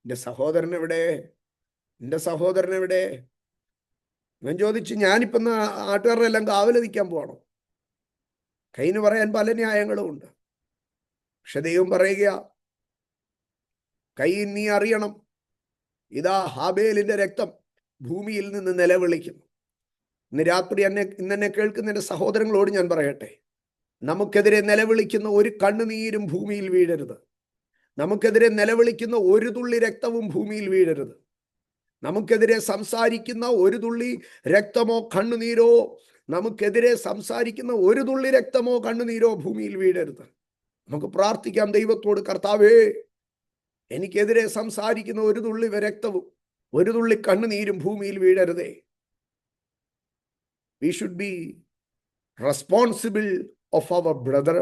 എൻ്റെ സഹോദരൻ എവിടെ, എൻ്റെ സഹോദരൻ എവിടെ? ഞാൻ ചോദിച്ചു, ഞാനിപ്പം നാട്ടുകാരുടെ എല്ലാം കാവല് നിൽക്കാൻ പോവാണോ? കൈന് പറയാൻ പല ന്യായങ്ങളും ഉണ്ട്. പക്ഷെ ദൈവം പറയുക, കൈൻ നീ അറിയണം, ഇതാ ഹാബേലിന്റെ രക്തം ഭൂമിയിൽ നിന്ന് നിലവിളിക്കുന്നു. ഇന്ന് രാത്രി ഇന്നെന്നെ കേൾക്കുന്ന എൻ്റെ സഹോദരങ്ങളോട് ഞാൻ പറയട്ടെ, നമുക്കെതിരെ നിലവിളിക്കുന്ന ഒരു കണ്ണുനീരും ഭൂമിയിൽ വീഴരുത്. നമുക്കെതിരെ നിലവിളിക്കുന്ന ഒരു തുള്ളി രക്തവും ഭൂമിയിൽ വീഴരുത്. നമുക്കെതിരെ സംസാരിക്കുന്ന ഒരു തുള്ളി രക്തമോ കണ്ണുനീരോ, നമുക്കെതിരെ സംസാരിക്കുന്ന ഒരു തുള്ളി രക്തമോ കണ്ണുനീരോ ഭൂമിയിൽ വീഴരുത്. നമുക്ക് പ്രാർത്ഥിക്കാം ദൈവത്തോട്, കർത്താവേ, എനിക്കെതിരെ സംസാരിക്കുന്ന ഒരു തുള്ളി രക്തവും ഒരു തുള്ളി കണ്ണുനീരും ഭൂമിയിൽ വീഴരുതേ. We should be responsible of our brother.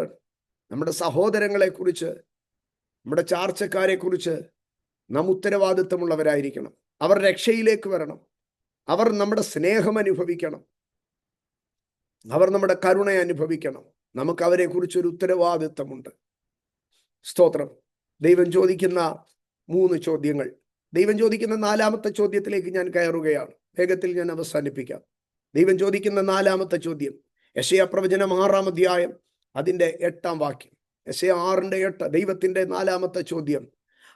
നമ്മുടെ സഹോദരങ്ങളെ കുറിച്ച്, നമ്മുടെ ചാർച്ചക്കാരെ കുറിച്ച് നാം ഉത്തരവാദിത്വമുള്ളവരായിരിക്കണം. അവർ രക്ഷയിലേക്ക് വരണം. അവർ നമ്മുടെ സ്നേഹം അനുഭവിക്കണം. അവർ നമ്മുടെ കരുണ അനുഭവിക്കണം. നമുക്ക് അവരെ കുറിച്ചൊരു ഉത്തരവാദിത്വമുണ്ട്. സ്തോത്രം. ദൈവം ചോദിക്കുന്ന 3 ചോദ്യങ്ങൾ. ദൈവം ചോദിക്കുന്ന 4ാമത്തെ ചോദ്യത്തിലേക്ക് ഞാൻ കയറുകയാണ്. വേഗത്തിൽ ഞാൻ അവസാനിപ്പിക്കാം. ദൈവം ചോദിക്കുന്ന 4ാമത്തെ ചോദ്യം, യെശയ്യാ പ്രവചനം 6-ാം അധ്യായം അതിൻ്റെ 8-ാം വാക്യം. യെശയ്യാ 6:8. ദൈവത്തിൻ്റെ 4ാമത്തെ ചോദ്യം,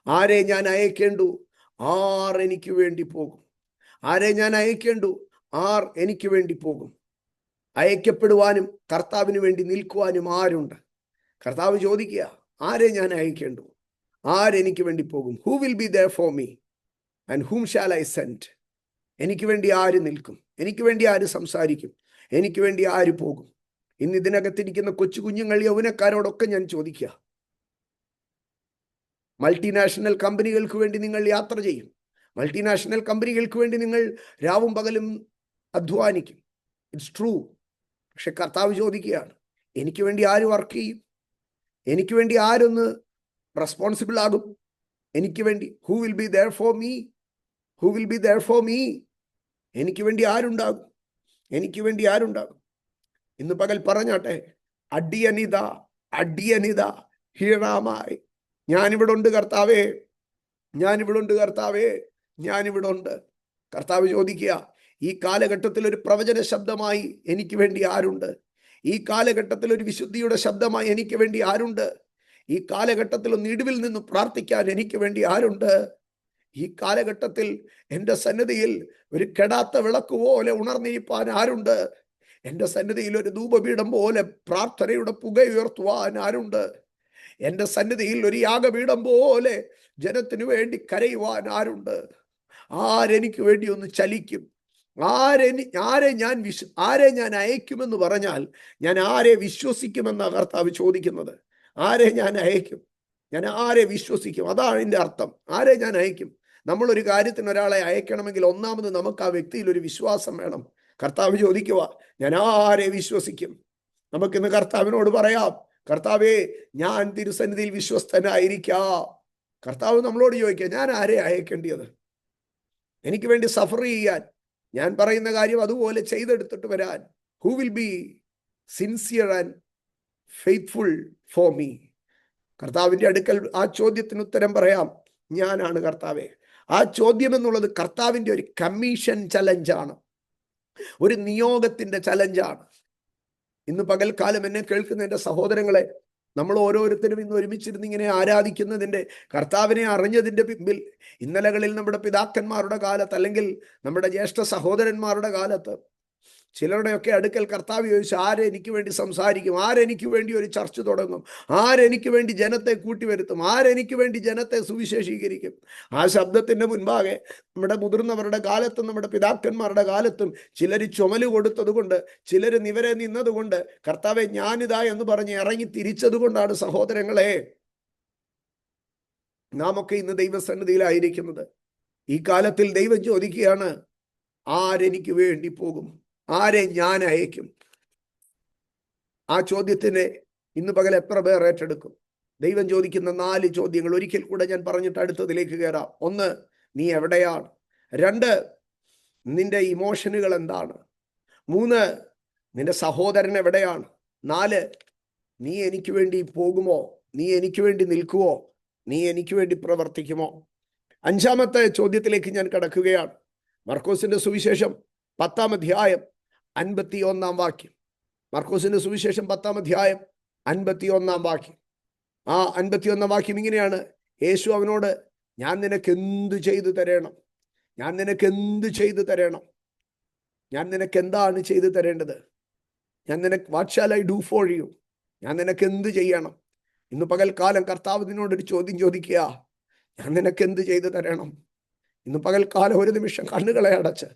ആരെ ഞാൻ അയക്കേണ്ടു, ആർ എനിക്ക് വേണ്ടി പോകും? ആരെ ഞാൻ അയക്കേണ്ടു, ആർ എനിക്ക് വേണ്ടി പോകും? അയക്കപ്പെടുവാനും കർത്താവിന് വേണ്ടി നിൽക്കുവാനും ആരുണ്ട്? കർത്താവ് ചോദിക്കുക, ആരെ ഞാൻ അയക്കേണ്ടു, ആരെനിക്ക് വേണ്ടി പോകും? Who will be there for me and whom shall I send? എനിക്ക് വേണ്ടി ആര് നിൽക്കും? എനിക്ക് വേണ്ടി ആര് സംസാരിക്കും? എനിക്ക് വേണ്ടി ആര് പോകും? ഇന്ന് ഇതിനകത്തിരിക്കുന്ന കൊച്ചു കുഞ്ഞുങ്ങൾ, യൗവനക്കാരോടൊക്കെ ഞാൻ ചോദിക്കുക, മൾട്ടിനാഷണൽ കമ്പനികൾക്ക് വേണ്ടി നിങ്ങൾ യാത്ര ചെയ്യും. മൾട്ടിനാഷണൽ കമ്പനികൾക്ക് വേണ്ടി നിങ്ങൾ രാവും പകലും അധ്വാനിക്കും. It's true. പക്ഷെ കർത്താവ് ചോദിക്കുകയാണ്, എനിക്ക് വേണ്ടി ആര് വർക്ക് ചെയ്യും? എനിക്ക് വേണ്ടി ആരൊന്ന് റെസ്പോൺസിബിൾ ആകും? എനിക്ക് വേണ്ടി who will be there for me? Who will be there for me? എനിക്ക് വേണ്ടി ആരുണ്ടാകും? എനിക്ക് വേണ്ടി ആരുണ്ടാകും? ഇന്ന് പകൽ പറഞ്ഞാട്ടെ, അടിയനിത അടിയനിത ഹീറാമായി, ഞാനിവിടെ ഉണ്ട് കർത്താവേ, ഞാനിവിടെ ഉണ്ട് കർത്താവേ, ഞാനിവിടെ ഉണ്ട്. കർത്താവ് ചോദിക്കുക, ഈ കാലഘട്ടത്തിൽ ഒരു പ്രവചന ശബ്ദമായി എനിക്ക് വേണ്ടി ആരുണ്ട്? ഈ കാലഘട്ടത്തിൽ ഒരു വിശുദ്ധിയുടെ ശബ്ദമായി എനിക്ക് വേണ്ടി ആരുണ്ട്? ഈ കാലഘട്ടത്തിൽ ഒന്ന് ഇടിവിൽ നിന്ന് പ്രാർത്ഥിക്കാൻ എനിക്ക് വേണ്ടി ആരുണ്ട്? ഈ കാലഘട്ടത്തിൽ എൻ്റെ സന്നിധിയിൽ ഒരു കെടാത്ത വിളക്ക് പോലെ ഉണർന്നിരിപ്പാൻ ആരുണ്ട്? എൻ്റെ സന്നിധിയിൽ ഒരു ധൂപപീഠം പോലെ പ്രാർത്ഥനയുടെ പുക ഉയർത്തുവാൻ ആരുണ്ട്? എൻ്റെ സന്നിധിയിൽ ഒരു യാഗപീഠം പോലെ ജനത്തിനു വേണ്ടി കരയുവാൻ ആരുണ്ട്? ആരെനിക്ക് വേണ്ടി ഒന്ന് ചലിക്കും? ആരെ ഞാൻ അയക്കുമെന്ന് പറഞ്ഞാൽ ഞാൻ ആരെ വിശ്വസിക്കുമെന്നാണ് കർത്താവ് ചോദിക്കുന്നത്. ആരെ ഞാൻ അയക്കും? ഞാൻ ആരെ വിശ്വസിക്കും? അതാണ് എൻ്റെ അർത്ഥം. ആരെ ഞാൻ അയക്കും? നമ്മളൊരു കാര്യത്തിന് ഒരാളെ അയക്കണമെങ്കിൽ ഒന്നാമത് നമുക്ക് ആ വ്യക്തിയിൽ ഒരു വിശ്വാസം വേണം. കർത്താവ് ചോദിക്കുക, ഞാൻ ആരെ വിശ്വസിക്കും? നമുക്കിന്ന് കർത്താവിനോട് പറയാം, കർത്താവേ, ഞാൻ തിരുസന്നിധിയിൽ വിശ്വസ്തനായിരിക്കാം. കർത്താവ് നമ്മളോട് ചോദിക്കുക, ഞാൻ ആരെ അയക്കേണ്ടത്? എനിക്ക് വേണ്ടി സഫർ ചെയ്യാൻ, ഞാൻ പറയുന്ന കാര്യം അതുപോലെ ചെയ്തെടുത്തിട്ട് വരാൻ. Who will be sincere and faithful for me? കർത്താവിൻ്റെ അടുക്കൽ ആ ചോദ്യത്തിന് ഉത്തരം പറയാം, ഞാനാണ് കർത്താവേ. ആ ചോദ്യം എന്നുള്ളത് കർത്താവിൻ്റെ ഒരു കമ്മീഷൻ ചലഞ്ചാണ്, ഒരു നിയോഗത്തിൻ്റെ ചലഞ്ചാണ്. ഇന്ന് പകൽക്കാലം എന്നെ കേൾക്കുന്ന എൻ്റെ സഹോദരങ്ങളെ, നമ്മൾ ഓരോരുത്തരും ഇന്ന് ഒരുമിച്ചിരുന്ന് ഇങ്ങനെ ആരാധിക്കുന്നതിൻ്റെ, കർത്താവിനെ അറിഞ്ഞതിൻ്റെ പിമ്പിൽ ഇന്നലകളിൽ നമ്മുടെ പിതാക്കന്മാരുടെ കാലത്ത്, അല്ലെങ്കിൽ നമ്മുടെ ജ്യേഷ്ഠ സഹോദരന്മാരുടെ കാലത്ത് ചിലരുടെയൊക്കെ അടുക്കൽ കർത്താവ് ചോദിച്ചു, ആരെനിക്ക് വേണ്ടി സംസാരിക്കും? ആരെനിക്ക് വേണ്ടി ഒരു ചർച്ച തുടങ്ങും? ആരെനിക്ക് വേണ്ടി ജനത്തെ കൂട്ടിവരുത്തും? ആരെനിക്ക് വേണ്ടി ജനത്തെ സുവിശേഷീകരിക്കും? ആ ശബ്ദത്തിൻ്റെ മുൻപാകെ നമ്മുടെ മുതിർന്നവരുടെ കാലത്തും നമ്മുടെ പിതാക്കന്മാരുടെ കാലത്തും ചിലർ ചുമല് കൊടുത്തതുകൊണ്ട്, ചിലർ നിവരെ നിന്നതുകൊണ്ട്, കർത്താവെ ഞാനിതാ എന്ന് പറഞ്ഞ് ഇറങ്ങി തിരിച്ചതുകൊണ്ടാണ് സഹോദരങ്ങളെ നാമൊക്കെ ഇന്ന് ദൈവസന്നിധിയിലായിരിക്കുന്നത്. ഈ കാലത്തിൽ ദൈവം ചോദിക്കുകയാണ്, ആരെനിക്ക് വേണ്ടി പോകും? ആരെ ഞാൻ അയക്കും? ആ ചോദ്യത്തിന് ഇന്ന് പകൽ എത്ര പേർ ഏറ്റെടുക്കും? ദൈവം ചോദിക്കുന്ന 4 ചോദ്യങ്ങൾ ഒരിക്കൽ കൂടെ ഞാൻ പറഞ്ഞിട്ട് അടുത്തതിലേക്ക് കയറാം. 1, നീ എവിടെയാണ്? 2, നിന്റെ ഇമോഷനുകൾ എന്താണ്? 3, നിന്റെ സഹോദരൻ എവിടെയാണ്? 4, നീ എനിക്ക് വേണ്ടി പോകുമോ? നീ എനിക്ക് വേണ്ടി നിൽക്കുമോ? നീ എനിക്ക് വേണ്ടി പ്രവർത്തിക്കുമോ? 5-ാമത്തെ ചോദ്യത്തിലേക്ക് ഞാൻ കടക്കുകയാണ്. മർക്കോസിന്റെ സുവിശേഷം 10-ാം അധ്യായം 51-ാം വാക്യം. മർക്കോസിന്റെ സുവിശേഷം 10-ാം അധ്യായം 51-ാം വാക്യം. ആ 51-ാം വാക്യം ഇങ്ങനെയാണ്. യേശു അവനോട്, ഞാൻ നിനക്ക് എന്ത് ചെയ്തു തരണം? ഞാൻ നിനക്ക് എന്ത് ചെയ്തു തരണം? ഞാൻ നിനക്ക് എന്താണ് ചെയ്തു തരേണ്ടത്? What shall I do for you? ഞാൻ നിനക്ക് എന്ത് ചെയ്യണം? ഇന്ന് പകൽക്കാലം കർത്താവ് നിന്നോടൊരു ചോദ്യം ചോദിക്കുക. ഞാൻ നിനക്ക് എന്ത് ചെയ്തു തരണം? ഇന്ന് പകൽക്കാലം ഒരു നിമിഷം കണ്ണുകളെ അടച്ച്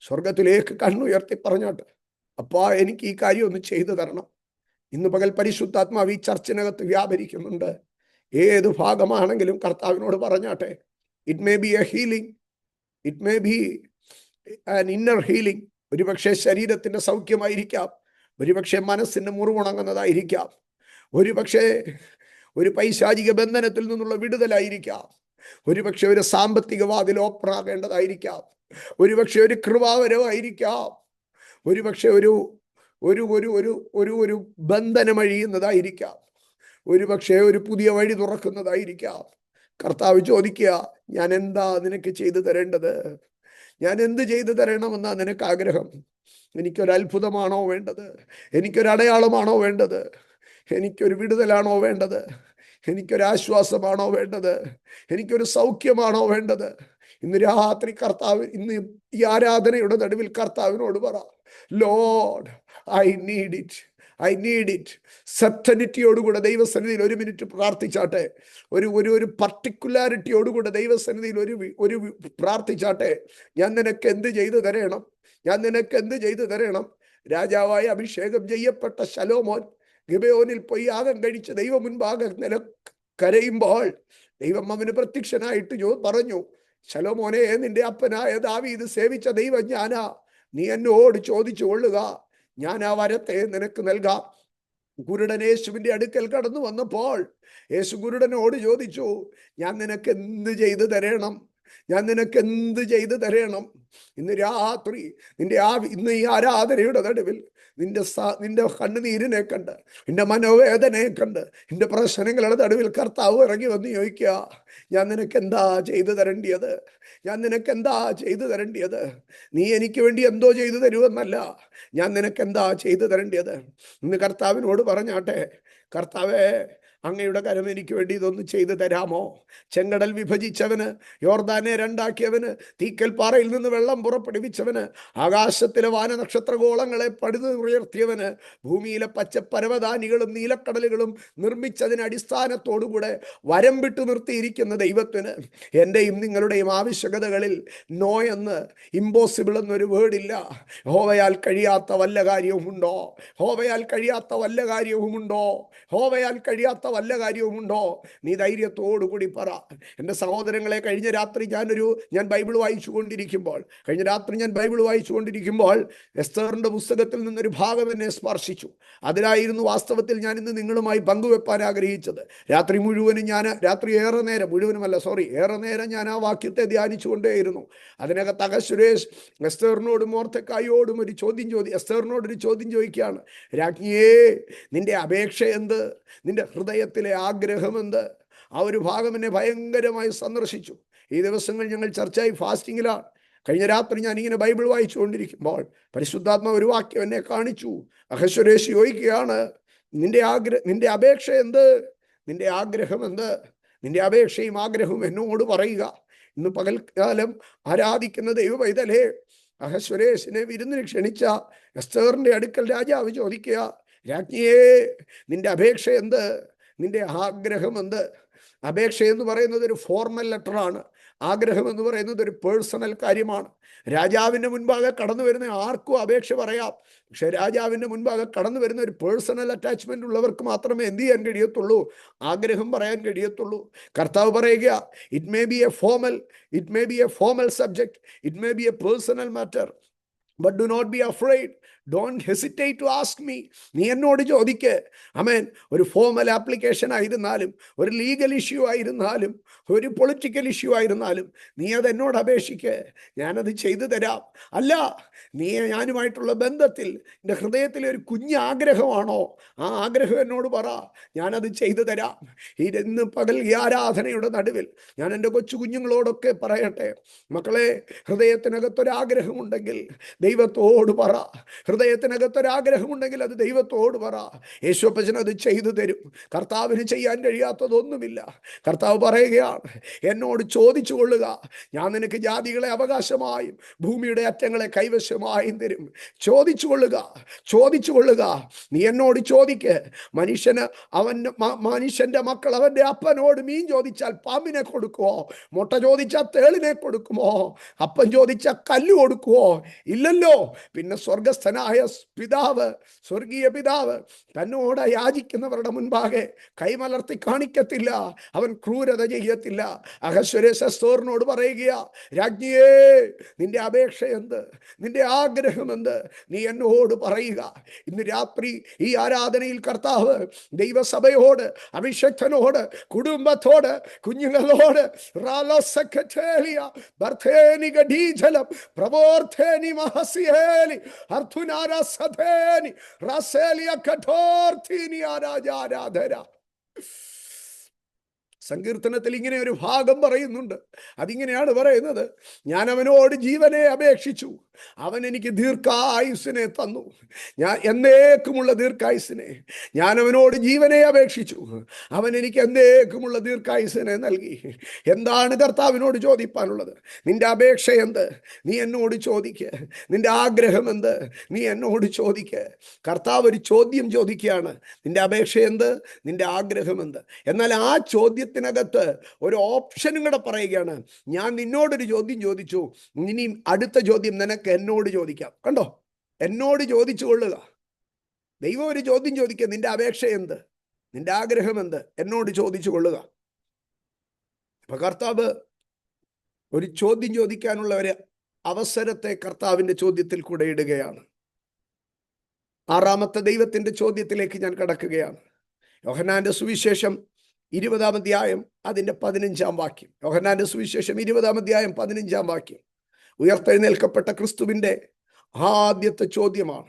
സ്വർഗത്തിലേക്ക് കണ്ണുയർത്തി പറഞ്ഞോട്ട്, അപ്പാ എനിക്ക് ഈ കാര്യം ഒന്ന് ചെയ്തു തരണം. ഇന്ന് പകൽ പരിശുദ്ധാത്മാവ് ഈ ചർച്ചിനകത്ത് വ്യാപരിക്കുന്നുണ്ട്. ഏത് ഭാഗമാണെങ്കിലും കർത്താവിനോട് പറഞ്ഞാട്ടെ. It may be A healing, it may B an inner healing. ഒരുപക്ഷെ ശരീരത്തിന്റെ സൗഖ്യമായിരിക്കാം, ഒരുപക്ഷെ മനസ്സിന്റെ മുറിവുണങ്ങുന്നതായിരിക്കാം, ഒരുപക്ഷെ ഒരു പൈശാചിക ബന്ധനത്തിൽ നിന്നുള്ള വിടുതലായിരിക്കാം, ഒരുപക്ഷെ ഒരു സാമ്പത്തിക വാതിൽ ഓപ്പൺ ആകേണ്ടതായിരിക്കാം, ഒരുപക്ഷെ ഒരു കൃപാവരമായിരിക്കാം, ഒരുപക്ഷെ ഒരു ഒരു ഒരു ഒരു ഒരു ഒരു ബന്ധനം അഴിയുന്നതായിരിക്കാം, ഒരുപക്ഷെ ഒരു പുതിയ വഴി തുറക്കുന്നതായിരിക്കാം. കർത്താവ് ചോദിക്കുക, ഞാൻ എന്താ നിനക്ക് ചെയ്തു തരേണ്ടത്? ഞാൻ എന്ത് ചെയ്തു തരണമെന്നാ നിനക്ക് ആഗ്രഹം? എനിക്കൊരു അത്ഭുതമാണോ വേണ്ടത്? എനിക്കൊരു അടയാളമാണോ വേണ്ടത്? എനിക്കൊരു വിടുതലാണോ വേണ്ടത്? എനിക്കൊരു ആശ്വാസമാണോ വേണ്ടത്? എനിക്കൊരു സൗഖ്യമാണോ വേണ്ടത്? ഇന്ന് രാത്രി കർത്താവ്, ഇന്ന് ഈ ആരാധനയുടെ നടുവിൽ കർത്താവിനോട് പറ, Lord I need it, I need it. സെർട്ടനിറ്റിയോടുകൂടെ ദൈവസന്നിധിയിൽ 1 മിനിറ്റ് പ്രാർത്ഥിച്ചാട്ടെ. ഒരു പർട്ടിക്കുലാരിറ്റിയോടുകൂടെ ദൈവസന്നിധിയിൽ ഒരു പ്രാർത്ഥിച്ചാട്ടെ. ഞാൻ നിനക്ക് എന്ത് ചെയ്തു തരണം? ഞാൻ നിനക്ക് എന്ത് ചെയ്തു തരണം? രാജാവായി അഭിഷേകം ചെയ്യപ്പെട്ട ശലോമോൻ ഗിബെയോനിൽ പോയി യാഗം കഴിച്ച് ദൈവം മുൻപാകെ കരയുമ്പോൾ ദൈവം അവന് പ്രത്യക്ഷനായിട്ട് പറഞ്ഞു, ശലോമോനെ, നിന്റെ അപ്പനായ ദാവീദ് സേവിച്ച ദൈവം ഞാനാ. നീ എന്നോട് ചോദിച്ചു കൊള്ളുക, ഞാൻ ആ വരത്തെ നിനക്ക് നൽകാം. കുരുടൻ യേശുവിന്റെ അടുക്കൽ കടന്നു വന്നപ്പോൾ യേശു കുരുടനോട് ചോദിച്ചു, ഞാൻ നിനക്ക് എന്ത് ചെയ്തു തരണം? ഞാൻ നിനക്ക് എന്ത് ചെയ്തു തരണം? ഇന്ന് രാത്രി ഇന്ന് ഈ ആരാധനയുടെ നടുവിൽ നിന്റെ കണ്ണുനീരിനെ കണ്ട്, നിന്റെ മനോവേദനയെ കണ്ട്, നിന്റെ പ്രശ്നങ്ങളുടെ നടുവിൽ കർത്താവ് ഇറങ്ങി വന്ന് ചോദിക്കുക, ഞാൻ നിനക്ക് എന്താ ചെയ്തു തരേണ്ടിയത്? ഞാൻ നിനക്ക് എന്താ ചെയ്തു തരേണ്ടിയത്? നീ എനിക്ക് വേണ്ടി എന്തോ ചെയ്തു തരുമെന്നല്ല, ഞാൻ നിനക്ക് എന്താ ചെയ്തു തരേണ്ടിയത്? ഇന്ന് കർത്താവിനോട് പറഞ്ഞാട്ടെ, കർത്താവേ, അങ്ങയുടെ കരം എനിക്ക് വേണ്ടി ഇതൊന്ന് ചെയ്തു തരാമോ? ചെങ്കടൽ വിഭജിച്ചവന്, യോർദാനെ 2ആക്കിയവന്, തീക്കൽ പാറയിൽ നിന്ന് വെള്ളം പുറപ്പെടുവിച്ചവന്, ആകാശത്തിലെ വാനനക്ഷത്രഗോളങ്ങളെ പടുതു ഉയർത്തിയവന്, ഭൂമിയിലെ പച്ചപ്പരവതാനികളും നീലക്കടലുകളും നിർമ്മിച്ചതിന് അടിസ്ഥാനത്തോടുകൂടെ വരം വിട്ടു നിർത്തിയിരിക്കുന്ന ദൈവത്തിന് എൻ്റെയും നിങ്ങളുടെയും ആവശ്യകതകളിൽ നോ എന്ന്, ഇമ്പോസിബിൾ എന്നൊരു വേർഡില്ല. ഹോവയാൽ കഴിയാത്ത വല്ല കാര്യവുമുണ്ടോ? ഹോവയാൽ കഴിയാത്ത വല്ല കാര്യവുമുണ്ടോ? ഹോവയാൽ കഴിയാത്ത വല്ല കാര്യവുമുണ്ടോ? നീ ധൈര്യത്തോടുകൂടി പറ. എൻ്റെ സഹോദരങ്ങളെ, കഴിഞ്ഞ രാത്രി ഞാൻ ബൈബിൾ വായിച്ചു കൊണ്ടിരിക്കുമ്പോൾ എസ്തറിന്റെ പുസ്തകത്തിൽ നിന്നൊരു ഭാഗം എന്നെ സ്പർശിച്ചു. അതിലായിരുന്നു വാസ്തവത്തിൽ ഞാൻ ഇന്ന് നിങ്ങളുമായി പങ്കുവെപ്പാൻ ആഗ്രഹിച്ചത്. ഏറെ നേരം ഞാൻ ആ വാക്യത്തെ ധ്യാനിച്ചു കൊണ്ടേയിരുന്നു. അതിനകത്ത് അഹശ്വേരോശ് എസ്തറിനോടും മൊർദെഖായിയോടും എസ്തറിനോടൊരു ചോദ്യം ചോദിക്കുകയാണ്. രാജ്ഞിയേ, നിന്റെ അപേക്ഷ എന്ത്? നിന്റെ ഹൃദയത്തിലെ ആഗ്രഹം എന്ത്? ആ ഒരു ഭാഗം എന്നെ ഭയങ്കരമായി സന്ദർശിച്ചു. ഈ ദിവസങ്ങൾ ഞങ്ങൾ ചർച്ചയായി ഫാസ്റ്റിങ്ങിലാണ്. കഴിഞ്ഞ രാത്രി ഞാൻ ഇങ്ങനെ ബൈബിൾ വായിച്ചു കൊണ്ടിരിക്കുമ്പോൾ പരിശുദ്ധാത്മാവ് ഒരു വാക്യം എന്നെ കാണിച്ചു. അഹശ്വേരോശ് ചോദിക്കുകയാണ്, നിന്റെ അപേക്ഷ എന്ത്? നിന്റെ ആഗ്രഹം എന്ത്? നിന്റെ അപേക്ഷയും ആഗ്രഹവും എന്നോട് പറയുക. ഇന്ന് പകൽക്കാലം ആരാധിക്കുന്ന ദൈവപൈതലേ, അഹശ്വേരോശിനെ വിരുന്നിന് ക്ഷണിച്ച എസ്തറിന്റെ അടുക്കൽ രാജാവ് ചോദിക്കുക, രാജ്ഞിയേ, നിന്റെ അപേക്ഷ എന്ത്? നിന്റെ ആഗ്രഹം എന്ത്? അപേക്ഷ എന്ന് പറയുന്നത് ഒരു ഫോർമൽ ലെറ്ററാണ്. ആഗ്രഹം എന്ന് പറയുന്നത് ഒരു പേഴ്സണൽ കാര്യമാണ്. രാജാവിൻ്റെ മുൻപാകെ കടന്നു വരുന്ന ആർക്കും അപേക്ഷ പറയാം. പക്ഷെ രാജാവിൻ്റെ മുൻപാകെ കടന്നു വരുന്ന ഒരു പേഴ്സണൽ അറ്റാച്ച്മെന്റ് ഉള്ളവർക്ക് മാത്രമേ എന്ത് ചെയ്യാൻ കഴിയത്തുള്ളൂ? ആഗ്രഹം പറയാൻ കഴിയത്തുള്ളൂ. കർത്താവ് പറയുക, it may be a formal subject, it may be a personal matter, but do not be afraid, don't hesitate to ask me. നീ എന്നോട് ചോദിക്ക്. ആമേൻ. ഒരു ഫോമൽ ആപ്ലിക്കേഷൻ ആയിരുന്നാലും, ഒരു ലീഗൽ ഇഷ്യൂ ആയിരുന്നാലും, ഒരു പൊളിറ്റിക്കൽ ഇഷ്യൂ ആയിരുന്നാലും നീ അത് എന്നോട് അപേക്ഷിക്ക്, ഞാനത് ചെയ്തു തരാം. അല്ല, നീ ഞാനുമായിട്ടുള്ള ബന്ധത്തിൽ എൻ്റെ ഹൃദയത്തിലെ ഒരു കുഞ്ഞാഗ്രഹമാണോ, ആ ആഗ്രഹം എന്നോട് പറ, ഞാനത് ചെയ്തു തരാം. ഇന്ന് പകൽ ഈ ആരാധനയുടെ നടുവിൽ ഞാൻ എൻ്റെ കൊച്ചു കുഞ്ഞുങ്ങളോടൊക്കെ പറയട്ടെ, മക്കളെ, ഹൃദയത്തിനകത്തൊരാഗ്രഹമുണ്ടെങ്കിൽ ദൈവത്തോട് പറ. ഹൃദയത്തിനകത്തൊരാഗ്രഹമുണ്ടെങ്കിൽ അത് ദൈവത്തോട് പറ. യേശുപ്പച്ചൻ അത് ചെയ്തു തരും. കർത്താവിന് ചെയ്യാൻ കഴിയാത്തതൊന്നുമില്ല. കർത്താവ് പറയുകയാണ്, എന്നോട് ചോദിച്ചു കൊള്ളുക, ഞാൻ നിനക്ക് ജാതികളെ അവകാശമായും ഭൂമിയുടെ അറ്റങ്ങളെ കൈവശമായും തരും. ചോദിച്ചു കൊള്ളുക. നീ എന്നോട് ചോദിക്ക്. മനുഷ്യന്റെ മക്കൾ അവന്റെ അപ്പനോട് മീൻ ചോദിച്ചാൽ പാമ്പിനെ കൊടുക്കുമോ? മുട്ട ചോദിച്ചാൽ തേളിനെ കൊടുക്കുമോ? അപ്പം ചോദിച്ചാൽ കല്ല് കൊടുക്കുമോ? ഇല്ലല്ലോ. പിന്നെ സ്വർഗീയ പിതാവ് തന്നോട് യാചിക്കുന്നവരുടെ മുൻപാകെ കൈമലർത്തി കാണിക്കത്തില്ല. അവൻ ക്രൂരത ചെയ്യത്തില്ല. അഹശ്വേരോശ് പറയുക, രാജ്ഞിയേ, നിന്റെ അപേക്ഷ എന്ത്? നിന്റെ ആഗ്രഹം എന്ത്? നീ എന്നോട് പറയുക. ഇന്ന് രാത്രി ഈ ആരാധനയിൽ കർത്താവ് ദൈവസഭയോട്, അഭിഷക്തനോട്, കുടുംബത്തോട്, കുഞ്ഞുങ്ങളോട് സങ്കീർത്തനത്തിൽ ഇങ്ങനെ ഒരു ഭാഗം പറയുന്നുണ്ട്. അതിങ്ങനെയാണ് പറയുന്നത്, ഞാൻ അവനോട് ജീവനെ അപേക്ഷിച്ചു, അവൻ എനിക്ക് ദീർഘായുസ്സിനെ തന്നു. ഞാൻ എന്നേക്കുമുള്ള ദീർഘായുസ്സിനെ, ഞാൻ അവനോട് ജീവനെ അപേക്ഷിച്ചു, അവൻ എനിക്ക് എന്നേക്കുമുള്ള ദീർഘായുസ്സിനെ നൽകി. എന്താണ് കർത്താവിനോട് ചോദിപ്പാനുള്ളത്? നിന്റെ അപേക്ഷ എന്ത്? നീ എന്നോട് ചോദിക്ക്. നിന്റെ ആഗ്രഹം എന്ത്? നീ എന്നോട് ചോദിക്ക്. കർത്താവ് ഒരു ചോദ്യം ചോദിക്കുകയാണ്, നിന്റെ അപേക്ഷ എന്ത്? നിന്റെ ആഗ്രഹം എന്ത്? എന്നാൽ ആ ചോദ്യത്തിനകത്ത് ഒരു ഓപ്ഷനും കൂടെ പറയുകയാണ്, ഞാൻ നിന്നോടൊരു ചോദ്യം ചോദിച്ചു, ഇനി അടുത്ത ചോദ്യം നിനക്ക് എന്നോട് ചോദിക്കാം. കണ്ടോ? എന്നോട് ചോദിച്ചു കൊള്ളുക. ദൈവം ഒരു ചോദ്യം ചോദിക്കുക, നിന്റെ അപേക്ഷ എന്ത്? നിന്റെ ആഗ്രഹം എന്ത്? എന്നോട് ചോദിച്ചു കൊള്ളുക. അപ്പൊ കർത്താവ് ഒരു ചോദ്യം ചോദിക്കാനുള്ള ഒരു അവസരത്തെ കർത്താവിന്റെ ചോദ്യത്തിൽ കൂടെ ഇടുകയാണ്. ആറാമത്തെ ദൈവത്തിന്റെ ചോദ്യത്തിലേക്ക് ഞാൻ കടക്കുകയാണ്. യോഹന്നാന്റെ സുവിശേഷം 20-ാം അധ്യായം അതിന്റെ 15-ാം വാക്യം. യോഹന്നാന്റെ സുവിശേഷം 20-ാം അധ്യായം 15-ാം വാക്യം ഉയർത്തെഴുന്നേൽക്കപ്പെട്ട ക്രിസ്തുവിന്റെ ആദ്യത്തെ ചോദ്യമാണ്.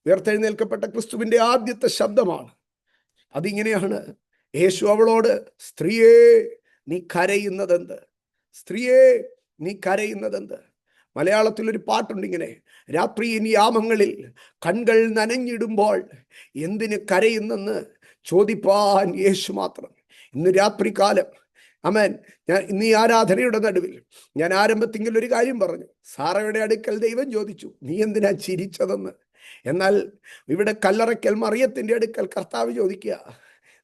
ഉയർത്തെഴുന്നേൽക്കപ്പെട്ട ക്രിസ്തുവിന്റെ ആദ്യത്തെ ശബ്ദമാണ്. അതിങ്ങനെയാണ്, യേശു അവളോട്, സ്ത്രീയേ, നീ കരയുന്നതെന്ത്? സ്ത്രീയേ, നീ കരയുന്നതെന്ത്? മലയാളത്തിൽ ഒരു പാട്ടുണ്ട് ഇങ്ങനെ, രാത്രിയിൻ യാമങ്ങളിൽ കൺകൾ നനഞ്ഞിടുമ്പോൾ എന്തിന് കരയുന്നെന്ന് ചോദിപ്പാൻ യേശു മാത്രം. ഇന്ന് രാത്രികാലം, ആമേൻ, ഞാൻ ഇന്ന് ഈ ആരാധനയുടെ നടുവിൽ ഞാൻ ആരംഭത്തിൽ ഒരു കാര്യം പറഞ്ഞു. സാറയുടെ അടുക്കൽ ദൈവം ചോദിച്ചു, നീ എന്തിനാ ചിരിച്ചതെന്ന്. എന്നാൽ ഇവിടെ കല്ലറയ്ക്കൽ മറിയത്തിന്റെ അടുക്കൽ കർത്താവ് ചോദിക്കുക,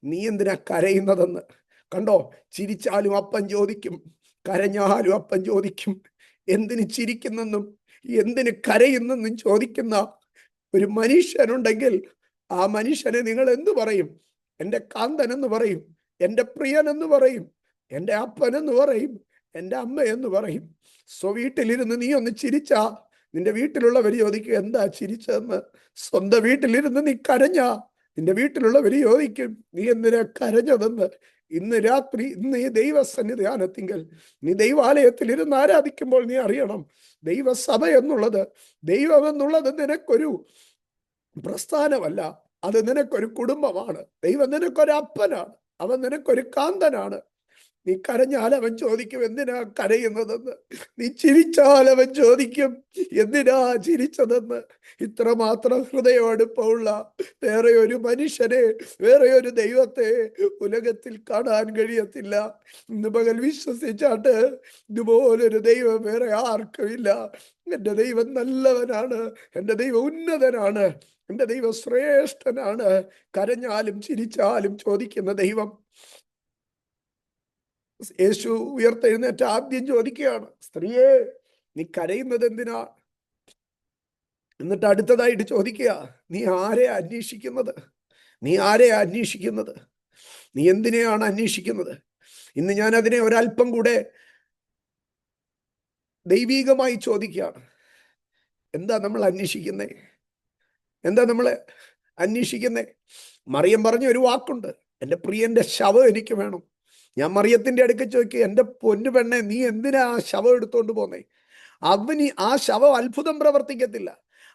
നീ എന്തിനാ കരയുന്നതെന്ന്. കണ്ടോ? ചിരിച്ചാലും അപ്പൻ ചോദിക്കും, കരഞ്ഞാലും അപ്പൻ ചോദിക്കും. എന്തിന് ചിരിക്കുന്നെന്നും എന്തിന് കരയുന്നെന്നും ചോദിക്കുന്ന ഒരു മനുഷ്യനുണ്ടെങ്കിൽ ആ മനുഷ്യനെ നിങ്ങൾ എന്തു പറയും? എൻ്റെ കാന്തൻ എന്ന് പറയും, എൻ്റെ പ്രിയൻ എന്ന് പറയും, എൻ്റെ അപ്പൻ എന്ന് പറയും, എൻ്റെ അമ്മ എന്ന് പറയും. വീട്ടിലിരുന്ന് നീ ഒന്ന് ചിരിച്ചാ നിന്റെ വീട്ടിലുള്ളവർ ചോദിക്കും, എന്താ ചിരിച്ചതെന്ന്. സ്വന്തം വീട്ടിലിരുന്ന് നീ കരഞ്ഞാ നിന്റെ വീട്ടിലുള്ളവർ ചോദിക്കും, നീ എന്തിനാ കരഞ്ഞതെന്ന്. ഇന്ന് രാത്രി, ഇന്ന് ഈ ദൈവസന്നിധാനത്തിങ്കൽ നീ ദൈവാലയത്തിൽ ഇരുന്ന് ആരാധിക്കുമ്പോൾ നീ അറിയണം, ദൈവസഭ എന്നുള്ളത്, ദൈവം എന്നുള്ളത് നിനക്കൊരു പ്രസ്ഥാനമല്ല, അത് നിനക്കൊരു കുടുംബമാണ്. ദൈവം നിനക്കൊരു അപ്പനാണ്, അവൻ നിനക്കൊരു കാന്തനാണ്. നീ കരഞ്ഞാൽ അവൻ ചോദിക്കും, എന്തിനാ കരയുന്നതെന്ന്. നീ ചിരിച്ചാൽ അവൻ ചോദിക്കും, എന്തിനാ ചിരിച്ചതെന്ന്. ഇത്രമാത്രം ഹൃദയമെടുപ്പമുള്ള വേറെ ഒരു മനുഷ്യനെ, വേറെ ഒരു ദൈവത്തെ ഉലകത്തിൽ കാണാൻ കഴിയത്തില്ല. ഇന്ന് പകൽ വിശ്വസിച്ചാട്ട് ഇതുപോലൊരു ദൈവം വേറെ ആർക്കുമില്ല. എൻ്റെ ദൈവം നല്ലവനാണ്, എൻ്റെ ദൈവം ഉന്നതനാണ്, എൻ്റെ ദൈവം ശ്രേഷ്ഠനാണ്. കരഞ്ഞാലും ചിരിച്ചാലും ചോദിക്കുന്ന ദൈവം. യേശു ഉയർത്തെഴുന്നേറ്റ് ആദ്യം ചോദിക്കുകയാണ്, സ്ത്രീയെ നീ കരയുന്നത് എന്തിനാ? എന്നിട്ട് അടുത്തതായിട്ട് ചോദിക്കുക, നീ ആരെയാ അന്വേഷിക്കുന്നത്? നീ ആരെയാ അന്വേഷിക്കുന്നത്? നീ എന്തിനെയാണ് അന്വേഷിക്കുന്നത്? ഇന്ന് ഞാൻ അതിനെ ഒരല്പം കൂടെ ദൈവീകമായി ചോദിക്കുകയാണ്. എന്താ നമ്മൾ അന്വേഷിക്കുന്നേ? എന്താ നമ്മൾ അന്വേഷിക്കുന്നേ? മറിയം പറഞ്ഞ ഒരു വാക്കുണ്ട്, എൻ്റെ പ്രിയന്റെ ശവം എനിക്ക് വേണം. ഞാൻ മറിയത്തിന്റെ അടുക്ക ചോദിക്കുക, എൻ്റെ പൊന്നു പെണ്ണെ, നീ എന്തിനാ ആ ശവം എടുത്തോണ്ട് പോന്നേ? ആ ശവം അത്ഭുതം പ്രവർത്തിക്കത്തില്ല.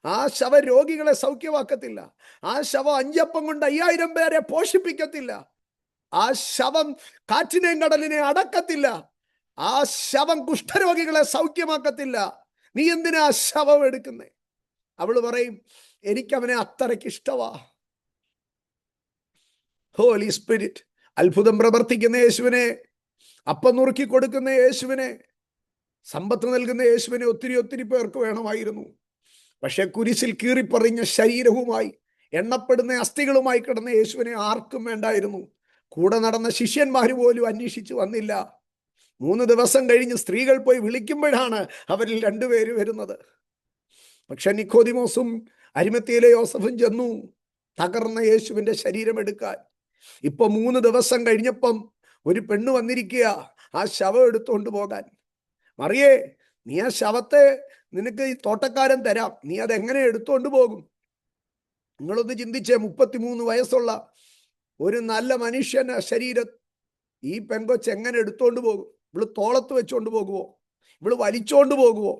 ആ ശവ രോഗികളെ സൗഖ്യമാക്കത്തില്ല. ആ ശവം 5 അപ്പം കൊണ്ട് 5000 പേരെ പോഷിപ്പിക്കത്തില്ല. ആ ശവം കാറ്റിനെയും കടലിനെ അടക്കത്തില്ല. ആ ശവം കുഷ്ഠരോഗികളെ സൗഖ്യമാക്കത്തില്ല. നീ എന്തിനാ ആ ശവം എടുക്കുന്നേ? അവള് പറയും, എനിക്കവനെ അത്രയ്ക്ക് ഇഷ്ടവാ. ഹോലി സ്പിരിറ്റ്, അത്ഭുതം പ്രവർത്തിക്കുന്ന യേശുവിനെ, അപ്പം നുറുക്കി കൊടുക്കുന്ന യേശുവിനെ, സമ്പത്ത് നൽകുന്ന യേശുവിനെ ഒത്തിരി ഒത്തിരി പേർക്ക് വേണമായിരുന്നു. പക്ഷെ കുരിശിൽ കീറിപ്പറിഞ്ഞ ശരീരവുമായി എണ്ണപ്പെടുന്ന അസ്ഥികളുമായി കിടന്ന യേശുവിനെ ആർക്കും വേണ്ടായിരുന്നു. കൂടെ നടന്ന ശിഷ്യന്മാർ പോലും അന്വേഷിച്ചു വന്നില്ല. 3 ദിവസം കഴിഞ്ഞ് സ്ത്രീകൾ പോയി വിളിക്കുമ്പോഴാണ് അവരിൽ 2 പേര് വരുന്നത്. പക്ഷെ നിക്കോദിമോസും അരിമത്തിയിലെ യോസഫും ചെന്നു തകർന്ന യേശുവിന്റെ ശരീരം എടുക്കാൻ. ഇപ്പൊ 3 ദിവസം കഴിഞ്ഞപ്പം ഒരു പെണ്ണ് വന്നിരിക്കുക ആ ശവം എടുത്തുകൊണ്ട് പോകാൻ. മറിയേ, നീ ആ ശവത്തെ നിനക്ക് ഈ തോട്ടക്കാരൻ തരാം, നീ അതെങ്ങനെ എടുത്തുകൊണ്ട് പോകും? നിങ്ങളൊന്ന് ചിന്തിച്ചേ, 33 വയസ്സുള്ള ഒരു നല്ല മനുഷ്യന്റെ ശരീരം ഈ പെങ്കൊച്ച് എങ്ങനെ എടുത്തോണ്ട് പോകും? ഇവള് തോളത്ത് വെച്ചോണ്ട് പോകുവോ? ഇവള് വലിച്ചോണ്ട് പോകുവോ?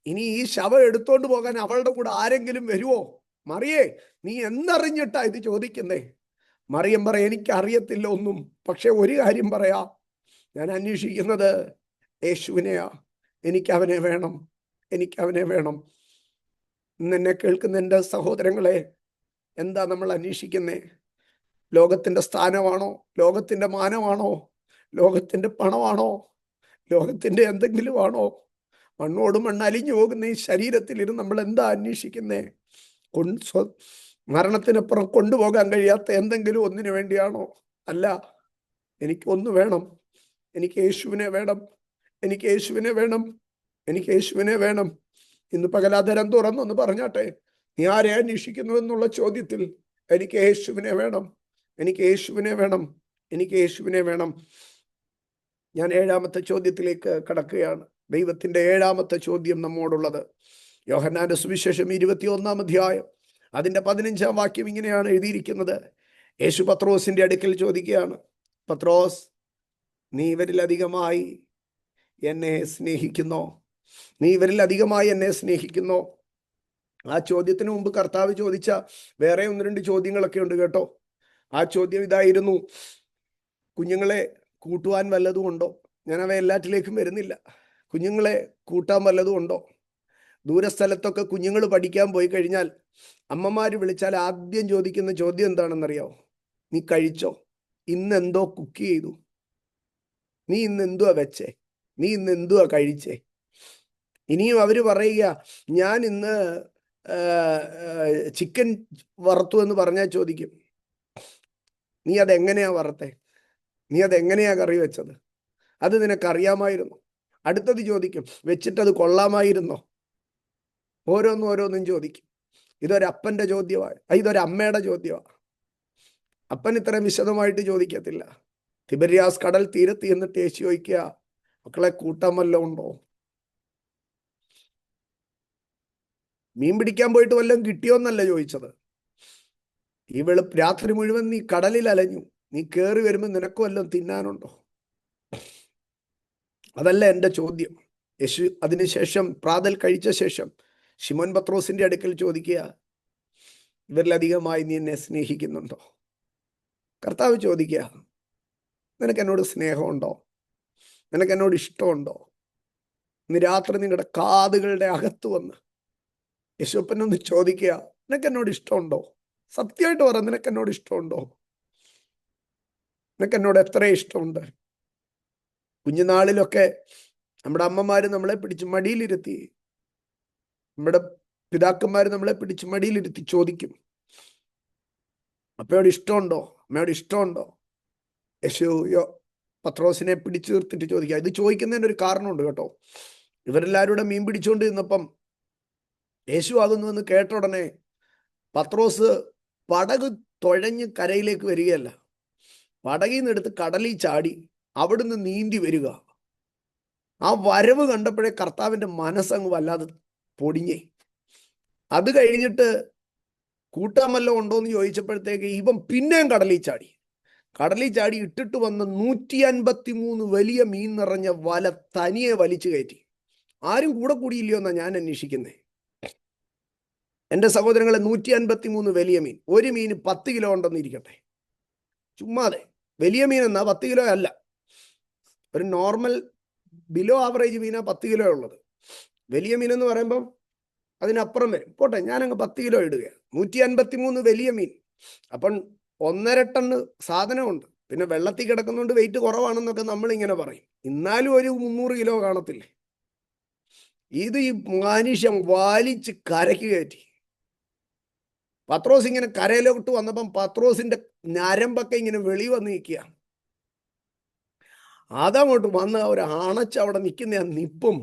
ഇനി ഈ ശവം എടുത്തോണ്ട് പോകാൻ അവളുടെ കൂടെ ആരെങ്കിലും വരുവോ? മറിയേ, നീ എന്നറിഞ്ഞിട്ടാ ഇത് ചോദിക്കുന്നേ? മറിയം പറയാ, എനിക്കറിയത്തില്ല ഒന്നും. പക്ഷെ ഒരു കാര്യം പറയാ, ഞാൻ അന്വേഷിക്കുന്നത് യേശുവിനെയാ. എനിക്കവനെ വേണം, എനിക്കവനെ വേണം. ഇന്ന് എന്നെ കേൾക്കുന്ന എൻ്റെ സഹോദരങ്ങളെ, എന്താ നമ്മൾ അന്വേഷിക്കുന്നേ? ലോകത്തിന്റെ സ്ഥാനമാണോ? ലോകത്തിന്റെ മാനമാണോ? ലോകത്തിന്റെ പണമാണോ? ലോകത്തിന്റെ എന്തെങ്കിലും ആണോ? മണ്ണോട് മണ്ണലിഞ്ഞു പോകുന്ന ഈ ശരീരത്തിലിരുന്ന് നമ്മൾ എന്താ അന്വേഷിക്കുന്നേ? മരണത്തിനപ്പുറം കൊണ്ടുപോകാൻ കഴിയാത്ത എന്തെങ്കിലും ഒന്നിനു വേണ്ടിയാണോ? അല്ല, എനിക്ക് ഒന്ന് വേണം. എനിക്ക് യേശുവിനെ വേണം. എനിക്ക് യേശുവിനെ വേണം. എനിക്ക് യേശുവിനെ വേണം. ഇന്ന് പകലാധരം തുറന്നൊന്ന് പറഞ്ഞാട്ടെ, നീ ആരെ അന്വേഷിക്കുന്നു എന്നുള്ള ചോദ്യത്തിൽ എനിക്ക് യേശുവിനെ വേണം. എനിക്ക് യേശുവിനെ വേണം. എനിക്ക് യേശുവിനെ വേണം. ഞാൻ 7ാമത്തെ ചോദ്യത്തിലേക്ക് കടക്കുകയാണ്. ദൈവത്തിന്റെ 7ാമത്തെ ചോദ്യം നമ്മോടുള്ളത് യോഹന്നാന്റെ സുവിശേഷം 21-ാം അധ്യായം അതിന്റെ 15-ാം വാക്യം ഇങ്ങനെയാണ് എഴുതിയിരിക്കുന്നത്. യേശു പത്രോസിന്റെ അടുക്കൽ ചോദിക്കുകയാണ്, പത്രോസ്, നീ ഇവരിൽ അധികമായി എന്നെ സ്നേഹിക്കുന്നോ? നീ ഇവരിൽ അധികമായി എന്നെ സ്നേഹിക്കുന്നോ? ആ ചോദ്യത്തിന് മുമ്പ് കർത്താവ് ചോദിച്ച വേറെ 1-2 ചോദ്യങ്ങളൊക്കെ ഉണ്ട് കേട്ടോ. ആ ചോദ്യം ഇതായിരുന്നു, കുഞ്ഞുങ്ങളെ കൂട്ടുവാൻ വല്ലതും ഉണ്ടോ? ഞാൻ അവ എല്ലാറ്റിലേക്കും വരുന്നില്ല. കുഞ്ഞുങ്ങളെ കൂട്ടാൻ വല്ലതും ഉണ്ടോ? ദൂരസ്ഥലത്തൊക്കെ കുഞ്ഞുങ്ങൾ പഠിക്കാൻ പോയി കഴിഞ്ഞാൽ അമ്മമാര് വിളിച്ചാൽ ആദ്യം ചോദിക്കുന്ന ചോദ്യം എന്താണെന്നറിയാവോ? നീ കഴിച്ചോ? ഇന്ന് എന്തോ കുക്ക് ചെയ്തു? നീ ഇന്ന് എന്തുവാ വെച്ചേ? നീ ഇന്ന് എന്തുവാ കഴിച്ചേ? ഇനിയും അവര് പറയുക, ഞാൻ ഇന്ന് ചിക്കൻ വറുത്തു എന്ന് പറഞ്ഞാൽ ചോദിക്കും, നീ അതെങ്ങനെയാ വറുത്തേ? നീ അതെങ്ങനെയാ കറി വെച്ചത്? അത് നിനക്കറിയാമായിരുന്നു? അടുത്തത് ചോദിക്കും, വെച്ചിട്ടത് കൊള്ളാമായിരുന്നോ? ഓരോന്നും ചോദിക്കും. ഇതൊരപ്പന്റെ ചോദ്യമാണ്, ഇതൊരമ്മയുടെ ചോദ്യമാണ്. അപ്പൻ ഇത്രയും വിശദമായിട്ട് ചോദിക്കത്തില്ല. തിബര്യാസ് കടൽ തീരത്ത് എന്നിട്ട് യേശു ചോദിക്കുക, മക്കളെ കൂട്ടാൻ വല്ലതും ഉണ്ടോ? മീൻ പിടിക്കാൻ പോയിട്ട് വല്ലതും കിട്ടിയോന്നല്ല ചോദിച്ചത്. ഈ രാത്രി മുഴുവൻ നീ കടലിൽ അലഞ്ഞു, നീ കയറി വരുമ്പോൾ നിനക്ക് വല്ലതും തിന്നാനുണ്ടോ? അതല്ല എൻ്റെ ചോദ്യം. യേശു അതിനുശേഷം പ്രാതൽ കഴിച്ച ശേഷം ശിമോൻ പത്രോസിന്റെ അടുക്കൽ ചോദിക്കുക, ഇവരിലധികമായി നീ എന്നെ സ്നേഹിക്കുന്നുണ്ടോ? കർത്താവ് ചോദിക്കുക, നിനക്ക് എന്നോട് സ്നേഹമുണ്ടോ? നിനക്ക് എന്നോട് ഇഷ്ടമുണ്ടോ? ഇന്ന് രാത്രി നിങ്ങളുടെ കാതുകളുടെ അകത്ത് വന്ന് യേശുപ്പനൊന്ന് ചോദിക്കുക, നിനക്ക് എന്നോട് ഇഷ്ടമുണ്ടോ? സത്യമായിട്ട് പറ, നിനക്ക് എന്നോട് ഇഷ്ടമുണ്ടോ? നിനക്ക് എന്നോട് എത്ര ഇഷ്ടമുണ്ട്? കുഞ്ഞുനാളിലൊക്കെ നമ്മുടെ അമ്മമാര് നമ്മളെ പിടിച്ച് മടിയിലിരുത്തി, നമ്മുടെ പിതാക്കന്മാര് നമ്മളെ പിടിച്ച് മടിയിലിരുത്തി ചോദിക്കും, അപ്പയോട് ഇഷ്ടമുണ്ടോ? അമ്മയോട് ഇഷ്ടമുണ്ടോ? പത്രോസിനെ പിടിച്ചു നിർത്തിട്ട് ചോദിക്കുക. ഇത് ചോദിക്കുന്നതിന് ഒരു കാരണമുണ്ട് കേട്ടോ. ഇവരെല്ലാവരും കൂടെ മീൻ പിടിച്ചുകൊണ്ട് നിന്നപ്പം യേശു അതൊന്നും വന്ന് കേട്ട ഉടനെ പത്രോസ് പടക് തുഴഞ്ഞ് കരയിലേക്ക് വരികയല്ല, പടകിൽ നിന്ന് എടുത്ത് കടലിൽ ചാടി അവിടുന്ന് നീന്തി വരിക. ആ വരവ് കണ്ടപ്പോഴേ കർത്താവിൻ്റെ മനസ്സങ്ങ് വല്ലാതെ പൊടിഞ്ഞേ. അത് കഴിഞ്ഞിട്ട് കൂട്ടാൻ വല്ലതും ഉണ്ടോ എന്ന് ചോദിച്ചപ്പോഴത്തേക്ക് ഇവൻ പിന്നെയും കടലിൽ ചാടി ഇട്ടിട്ട് വന്ന് 153 വലിയ മീൻ നിറഞ്ഞ വല തനിയെ വലിച്ചു കയറ്റി. ആരും കൂടെ കൂടിയില്ലയോ എന്നാ ഞാൻ അന്വേഷിക്കുന്നേ. എൻ്റെ സഹോദരങ്ങളെ, 153 വലിയ മീൻ. ഒരു മീന് 10 കിലോ ഉണ്ടെന്ന് ഇരിക്കട്ടെ, ചുമ്മാതെ. വലിയ മീൻ എന്നാ 10 കിലോ അല്ല, ഒരു നോർമൽ ബിലോ ആവറേജ് മീനാ 10 കിലോ ഉള്ളത്. വലിയ മീൻ എന്ന് പറയുമ്പം അതിനപ്പുറം വരും. പോട്ടെ, ഞാനങ്ങ് 10 കിലോ ഇടുക. 153 വലിയ മീൻ. അപ്പം 1.5 ടണ്ണ് സാധനമുണ്ട്. പിന്നെ വെള്ളത്തിൽ കിടക്കുന്നതുകൊണ്ട് വെയിറ്റ് കുറവാണെന്നൊക്കെ നമ്മളിങ്ങനെ പറയും. എന്നാലും ഒരു 300 കിലോ കാണത്തില്ലേ. ഇത് ഈ മനുഷ്യൻ വലിച്ച് കരയ്ക്ക് കയറ്റി. പത്രോസ് ഇങ്ങനെ കരയിലോട്ട് വന്നപ്പം പത്രോസിന്റെ ഞരമ്പൊക്കെ ഇങ്ങനെ വെളി വന്ന് നിൽക്കുക. അതങ്ങോട്ട് വന്ന് ഒരു അണച്ച് അവിടെ നിൽക്കുന്ന ആ നിപ്പും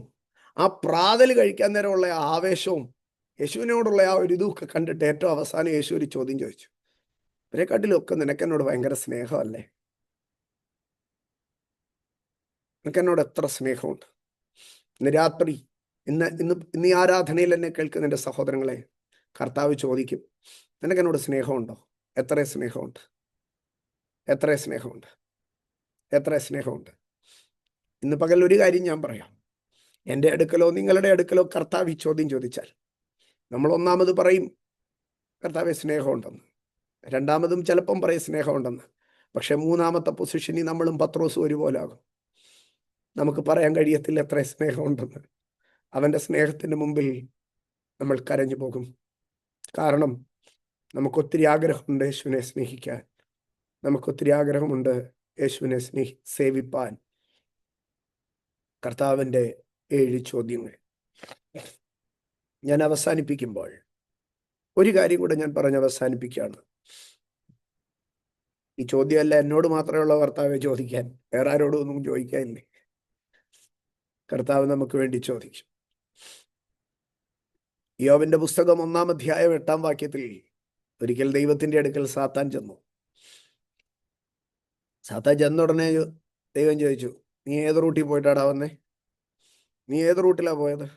ആ പ്രാതൽ കഴിക്കാൻ നേരമുള്ള ആവേശവും യേശുവിനോടുള്ള ആ ഒരു ഇതൊക്കെ കണ്ടിട്ട് ഏറ്റവും അവസാനം യേശു ഒരു ചോദ്യം ചോദിച്ചു. ഇവരെക്കാട്ടിലൊക്കെ നിനക്കെന്നോട് ഭയങ്കര സ്നേഹമല്ലേ? നിനക്കെന്നോട് എത്ര സ്നേഹമുണ്ട്? ഇന്ന് രാത്രി ഇന്ന് ഈ ആരാധനയിൽ എന്നെ കേൾക്കുന്ന എൻ്റെ സഹോദരങ്ങളെ, കർത്താവ് ചോദിക്കും, നിനക്കെന്നോട് സ്നേഹമുണ്ടോ? എത്ര സ്നേഹമുണ്ട്? എത്ര സ്നേഹമുണ്ട്? എത്ര സ്നേഹമുണ്ട്? ഇന്ന് പകൽ ഒരു കാര്യം ഞാൻ പറയാം. എൻ്റെ അടുക്കലോ നിങ്ങളുടെ അടുക്കലോ കർത്താവ് ഈ ചോദ്യം ചോദിച്ചാൽ നമ്മൾ ഒന്നാമത് പറയും കർത്താവെ സ്നേഹമുണ്ടെന്ന്. രണ്ടാമതും ചിലപ്പം പറയും സ്നേഹമുണ്ടെന്ന്. പക്ഷെ മൂന്നാമത്തെ പൊസിഷനിൽ നമ്മളും പത്രോസും ഒരുപോലെ ആകും. നമുക്ക് പറയാൻ കഴിയത്തില്ല എത്ര സ്നേഹമുണ്ടെന്ന്. അവൻ്റെ സ്നേഹത്തിൻ്റെ മുമ്പിൽ നമ്മൾ കരഞ്ഞു പോകും. കാരണം നമുക്കൊത്തിരി ആഗ്രഹമുണ്ട് യേശുവിനെ സ്നേഹിക്കാൻ. നമുക്കൊത്തിരി ആഗ്രഹമുണ്ട് യേശുവിനെ സേവിപ്പാൻ. കർത്താവിൻ്റെ 7 ചോദ്യങ്ങൾ ഞാൻ അവസാനിപ്പിക്കുമ്പോൾ ഒരു കാര്യം കൂടെ ഞാൻ പറഞ്ഞ് അവസാനിപ്പിക്കുകയാണ്. ഈ ചോദ്യമല്ല എന്നോട് മാത്രമേ ഉള്ള കർത്താവെ ചോദിക്കാൻ, വേറെ ആരോടും ഒന്നും ചോദിക്കാനില്ലേ. കർത്താവ് നമുക്ക് വേണ്ടി ചോദിക്കും. യോബിന്റെ പുസ്തകം 1-ാം അധ്യായം 8-ാം വാക്യത്തിൽ ഒരിക്കൽ ദൈവത്തിന്റെ അടുക്കൽ സാത്താൻ ചെന്നു. സാത്താൻ ചെന്ന ഉടനെ ദൈവം ചോദിച്ചു, നീ ഏത് റൂട്ടിൽ പോയിട്ടാടാ വന്നേ? നീ ഏത് റൂട്ടിലാ പോയത്?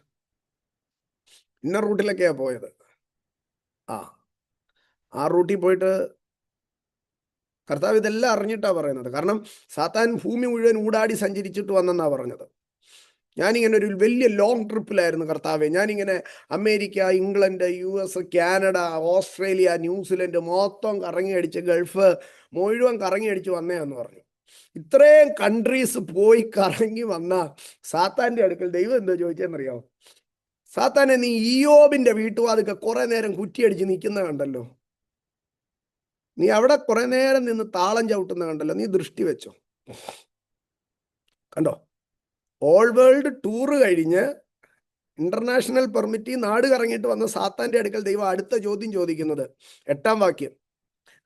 ഇന്ന റൂട്ടിലൊക്കെയാ പോയത്. ആ റൂട്ടിൽ പോയിട്ട് കർത്താവ് ഇതെല്ലാം അറിഞ്ഞിട്ടാ പറയുന്നത്. കാരണം സാത്താൻ ഭൂമി മുഴുവൻ ഊടാടി സഞ്ചരിച്ചിട്ട് വന്നെന്നാ പറഞ്ഞത്. ഞാനിങ്ങനെ ഒരു വലിയ ലോങ് ട്രിപ്പിലായിരുന്നു കർത്താവെ. ഞാനിങ്ങനെ America, England, US, Canada, Australia, New Zealand മൊത്തം കറങ്ങി അടിച്ച്, ഗൾഫ് മുഴുവൻ കറങ്ങി അടിച്ച് വന്നേന്ന് പറഞ്ഞു. ഇത്രയും കൺട്രീസ് പോയി കറങ്ങി വന്ന സാത്താന്റെ അടുക്കൽ ദൈവം എന്താ ചോദിച്ചെന്നറിയാമോ? സാത്താനെ, നീ ഇയ്യോബിന്റെ വീട്ടുവാതൊക്കെ കുറെ നേരം കുറ്റിയടിച്ച് നിൽക്കുന്ന കണ്ടല്ലോ, നീ അവിടെ കുറെ നേരം നിന്ന് താളം ചവിട്ടുന്ന കണ്ടല്ലോ, നീ ദൃഷ്ടി വെച്ചോ? കണ്ടോ? ഓൾ വേൾഡ് ടൂറ് കഴിഞ്ഞ് ഇന്റർനാഷണൽ പെർമിറ്റ് നാട് കറങ്ങിയിട്ട് വന്ന സാത്താന്റെ അടുക്കൽ ദൈവം അടുത്ത ചോദ്യം ചോദിക്കുന്നത് 8-ാം വാക്യം,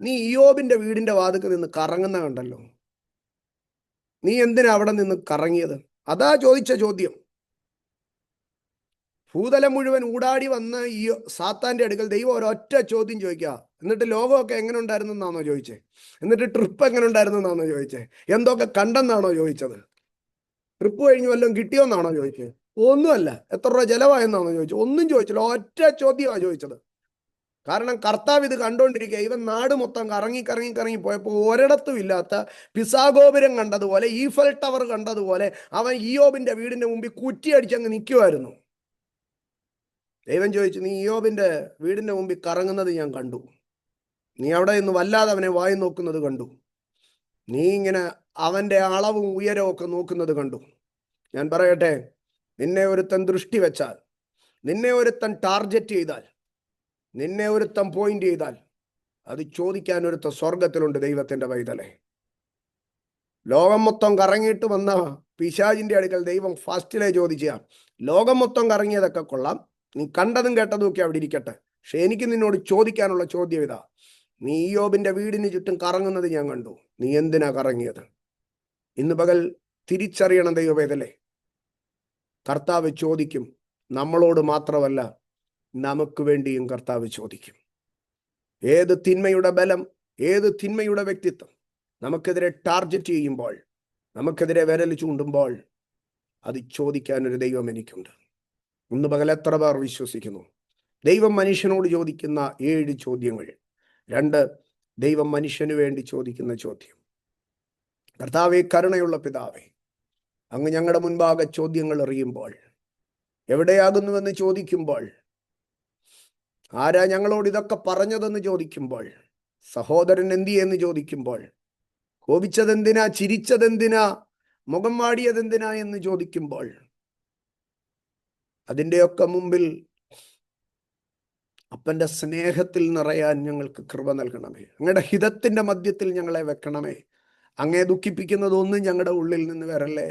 നീ ഇയ്യോബിന്റെ വീടിന്റെ വാതിൽക്ക് നിന്ന് കറങ്ങുന്ന കണ്ടല്ലോ, നീ എന്തിനാ അവിടെ നിന്ന് കറങ്ങിയത്? അതാ ചോദിച്ച ചോദ്യം. ഭൂതലം മുഴുവൻ ഊടാടി വന്ന ഈ സാത്താന്റെ അടുക്കൽ ദൈവം ഒരൊറ്റ ചോദ്യം ചോദിക്കുക. എന്നിട്ട് ലോകമൊക്കെ എങ്ങനെ ഉണ്ടായിരുന്നെന്നാണോ ചോദിച്ചേ? എന്നിട്ട് ട്രിപ്പ് എങ്ങനെ ഉണ്ടായിരുന്നെന്നാണോ ചോദിച്ചേ? എന്തൊക്കെ കണ്ടെന്നാണോ ചോദിച്ചത്? ട്രിപ്പ് കഴിഞ്ഞ് വല്ലതും കിട്ടിയോന്നാണോ ചോദിച്ചത്? ഒന്നുമല്ല. എത്ര രൂപ ചെലവായെന്നാണോ ചോദിച്ചത്? ഒന്നും ചോദിച്ചില്ല. ഒറ്റ ചോദ്യമാണ് ചോദിച്ചത്. കാരണം കർത്താവ് ഇത് കണ്ടോണ്ടിരിക്കുക. ഇവൻ നാട് മൊത്തം കറങ്ങി കറങ്ങി കറങ്ങി പോയപ്പോൾ ഒരിടത്തും ഇല്ലാത്ത പിസാഗോപുരം കണ്ടതുപോലെ, ഈഫൽ ടവർ കണ്ടതുപോലെ അവൻ ഇയ്യോബിന്റെ വീടിന്റെ മുമ്പിൽ കുറ്റിയടിച്ചങ്ങ് നിൽക്കുമായിരുന്നു. ദൈവം ചോദിച്ചു, നീ ഇയ്യോബിന്റെ വീടിന്റെ മുമ്പിൽ കറങ്ങുന്നത് ഞാൻ കണ്ടു. നീ അവിടെ നിന്ന് വല്ലാതെ അവനെ വായി നോക്കുന്നത് കണ്ടു. നീ ഇങ്ങനെ അവന്റെ അളവും ഉയരവും ഒക്കെ നോക്കുന്നത് കണ്ടു. ഞാൻ പറയട്ടെ, നിന്നെ ഒരുത്തൻ ദൃഷ്ടി വെച്ചാൽ, നിന്നെ ഒരുത്തൻ ടാർഗറ്റ് ചെയ്താൽ, നിന്നെ ഒരുത്തൻ പോയിന്റ് ചെയ്താൽ, അത് ചോദിക്കാൻ ഒരുത്തൻ സ്വർഗത്തിലുണ്ട്. ദൈവത്തിന്റെ പൈതലേ, ലോകം മൊത്തം കറങ്ങിയിട്ട് വന്ന പിശാചിന്റെ അടുക്കൽ ദൈവം ഫസ്റ്റിലെ ചോദിച്ച, ലോകം മൊത്തം കറങ്ങിയതൊക്കെ കൊള്ളാം, നീ കണ്ടതും കേട്ടതും ഒക്കെ അവിടെ ഇരിക്കട്ടെ, പക്ഷെ എനിക്ക് നിന്നോട് ചോദിക്കാനുള്ള ചോദ്യം ഇതാ, നീ ഇയ്യോബിന്റെ വീടിന് ചുറ്റും കറങ്ങുന്നത് ഞാൻ കണ്ടു, നീ എന്തിനാ കറങ്ങിയത്? ഇന്ന് പകൽ തിരിച്ചറിയണം ദൈവവേദലേ, കർത്താവ് ചോദിക്കും. നമ്മളോട് മാത്രമല്ല, നമുക്ക് വേണ്ടിയും കർത്താവ് ചോദിക്കും. ഏത് തിന്മയുടെ ബലം, ഏത് തിന്മയുടെ വ്യക്തിത്വം നമുക്കെതിരെ ടാർഗറ്റ് ചെയ്യുമ്പോൾ, നമുക്കെതിരെ വിരൽ ചൂണ്ടുമ്പോൾ, അത് ചോദിക്കാൻ ഒരു ദൈവം എനിക്കുണ്ട്. ഇന്ന് പകൽ എത്ര പേർ വിശ്വസിക്കുന്നു? ദൈവം മനുഷ്യനോട് ചോദിക്കുന്ന 7 ചോദ്യങ്ങൾ. 2, ദൈവം മനുഷ്യന് വേണ്ടി ചോദിക്കുന്ന ചോദ്യം. കർത്താവേ, കരുണയുള്ള പിതാവേ, അങ്ങ് ഞങ്ങളുടെ മുൻപാകെ ചോദ്യങ്ങൾ എറിയുമ്പോൾ, എവിടെയാകുന്നുവെന്ന് ചോദിക്കുമ്പോൾ, ആരാ ഞങ്ങളോട് ഇതൊക്കെ പറഞ്ഞതെന്ന് ചോദിക്കുമ്പോൾ, സഹോദരൻ എന്തിയെന്ന് ചോദിക്കുമ്പോൾ, കോപിച്ചതെന്തിനാ, ചിരിച്ചതെന്തിനാ, മുഖം വാടിയതെന്തിനാ എന്ന് ചോദിക്കുമ്പോൾ, അതിൻ്റെയൊക്കെ മുമ്പിൽ അപ്പൻ്റെ സ്നേഹത്തിൽ നിറയാൻ ഞങ്ങൾക്ക് കൃപ നൽകണമേ. അങ്ങയുടെ ഹിതത്തിൻ്റെ മധ്യത്തിൽ ഞങ്ങളെ വെക്കണമേ. അങ്ങേ ദുഃഖിപ്പിക്കുന്നതൊന്നും ഞങ്ങളുടെ ഉള്ളിൽ നിന്ന് വരല്ലേ.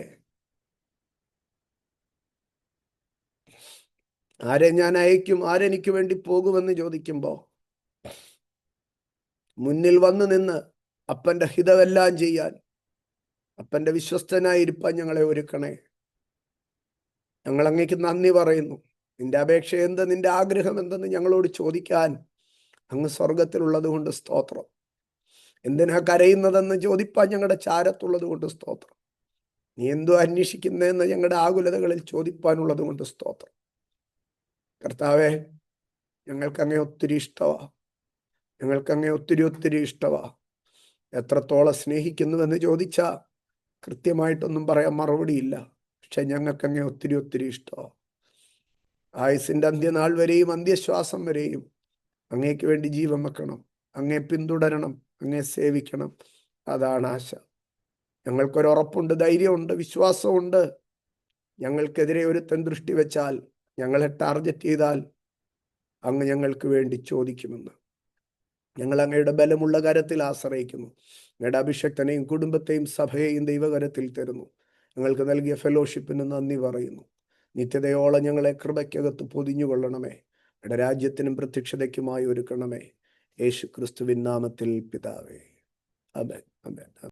ആരെ ഞാൻ അയക്കും, ആരെനിക്ക് വേണ്ടി പോകുമെന്ന് ചോദിക്കുമ്പോൾ മുന്നിൽ വന്നു നിന്ന് അപ്പൻ്റെ ഹിതമെല്ലാം ചെയ്യാൻ, അപ്പൻ്റെ വിശ്വസ്തനായിരിക്കാൻ ഞങ്ങളെ ഒരുക്കണേ. ഞങ്ങൾ അങ്ങേക്ക് നന്ദി പറയുന്നു. നിന്റെ അപേക്ഷ എന്ത്, നിന്റെ ആഗ്രഹം എന്തെന്ന് ഞങ്ങളോട് ചോദിക്കാൻ അങ്ങ് സ്വർഗത്തിലുള്ളത് കൊണ്ട് സ്തോത്രം. എന്തിനാ കരയുന്നതെന്ന് ചോദിപ്പാൻ ഞങ്ങളുടെ ചാരത്തുള്ളത് കൊണ്ട് സ്തോത്രം. നീ എന്തോ അന്വേഷിക്കുന്നതെന്ന് ഞങ്ങളുടെ ആകുലതകളിൽ ചോദിപ്പാനുള്ളത് കൊണ്ട് സ്തോത്രം. കർത്താവേ, ഞങ്ങൾക്കങ്ങേ ഒത്തിരി ഇഷ്ടമാ, ഞങ്ങൾക്കങ്ങേ ഒത്തിരി ഒത്തിരി ഇഷ്ടമാ. എത്രത്തോളം സ്നേഹിക്കുന്നുവെന്ന് ചോദിച്ചാൽ കൃത്യമായിട്ടൊന്നും പറയാൻ മറുപടിയില്ല. പക്ഷെ ഞങ്ങൾക്കങ്ങേ ഒത്തിരി ഒത്തിരി ഇഷ്ടമാ. ആയുസിൻ്റെ അന്ത്യനാൾ വരെയും, അന്ത്യശ്വാസം വരെയും അങ്ങേക്ക് വേണ്ടി ജീവൻ വെക്കണം, അങ്ങേ പിന്തുടരണം, അങ്ങേ സേവിക്കണം. അതാണ് ആശ. ഞങ്ങൾക്കൊരുറപ്പുണ്ട്, ധൈര്യമുണ്ട്, വിശ്വാസമുണ്ട്. ഞങ്ങൾക്കെതിരെ ഒരുത്തൻ ദൃഷ്ടി വെച്ചാൽ, ഞങ്ങളെ ടാർഗറ്റ് ചെയ്താൽ, അങ്ങ് ഞങ്ങൾക്ക് വേണ്ടി ചോദിക്കുമെന്ന്. ഞങ്ങൾ അങ്ങയുടെ ബലമുള്ള കരത്തിൽ ആശ്രയിക്കുന്നു. അങ്ങയുടെ അഭിഷക്തനെയും കുടുംബത്തെയും സഭയെയും ദൈവകരത്തിൽ തരുന്നു. ഞങ്ങൾക്ക് നൽകിയ ഫെലോഷിപ്പിന് നന്ദി പറയുന്നു. നിത്യതയോളം ഞങ്ങളെ കൃപയ്ക്കകത്ത് പൊതിഞ്ഞുകൊള്ളണമേ. ഞങ്ങളുടെ രാജ്യത്തിനും പ്രത്യക്ഷതയ്ക്കുമായി ഒരുക്കണമേ. യേശു ക്രിസ്തുവിൻ നാമത്തിൽ പിതാവേ. ആമേൻ. ആമേൻ.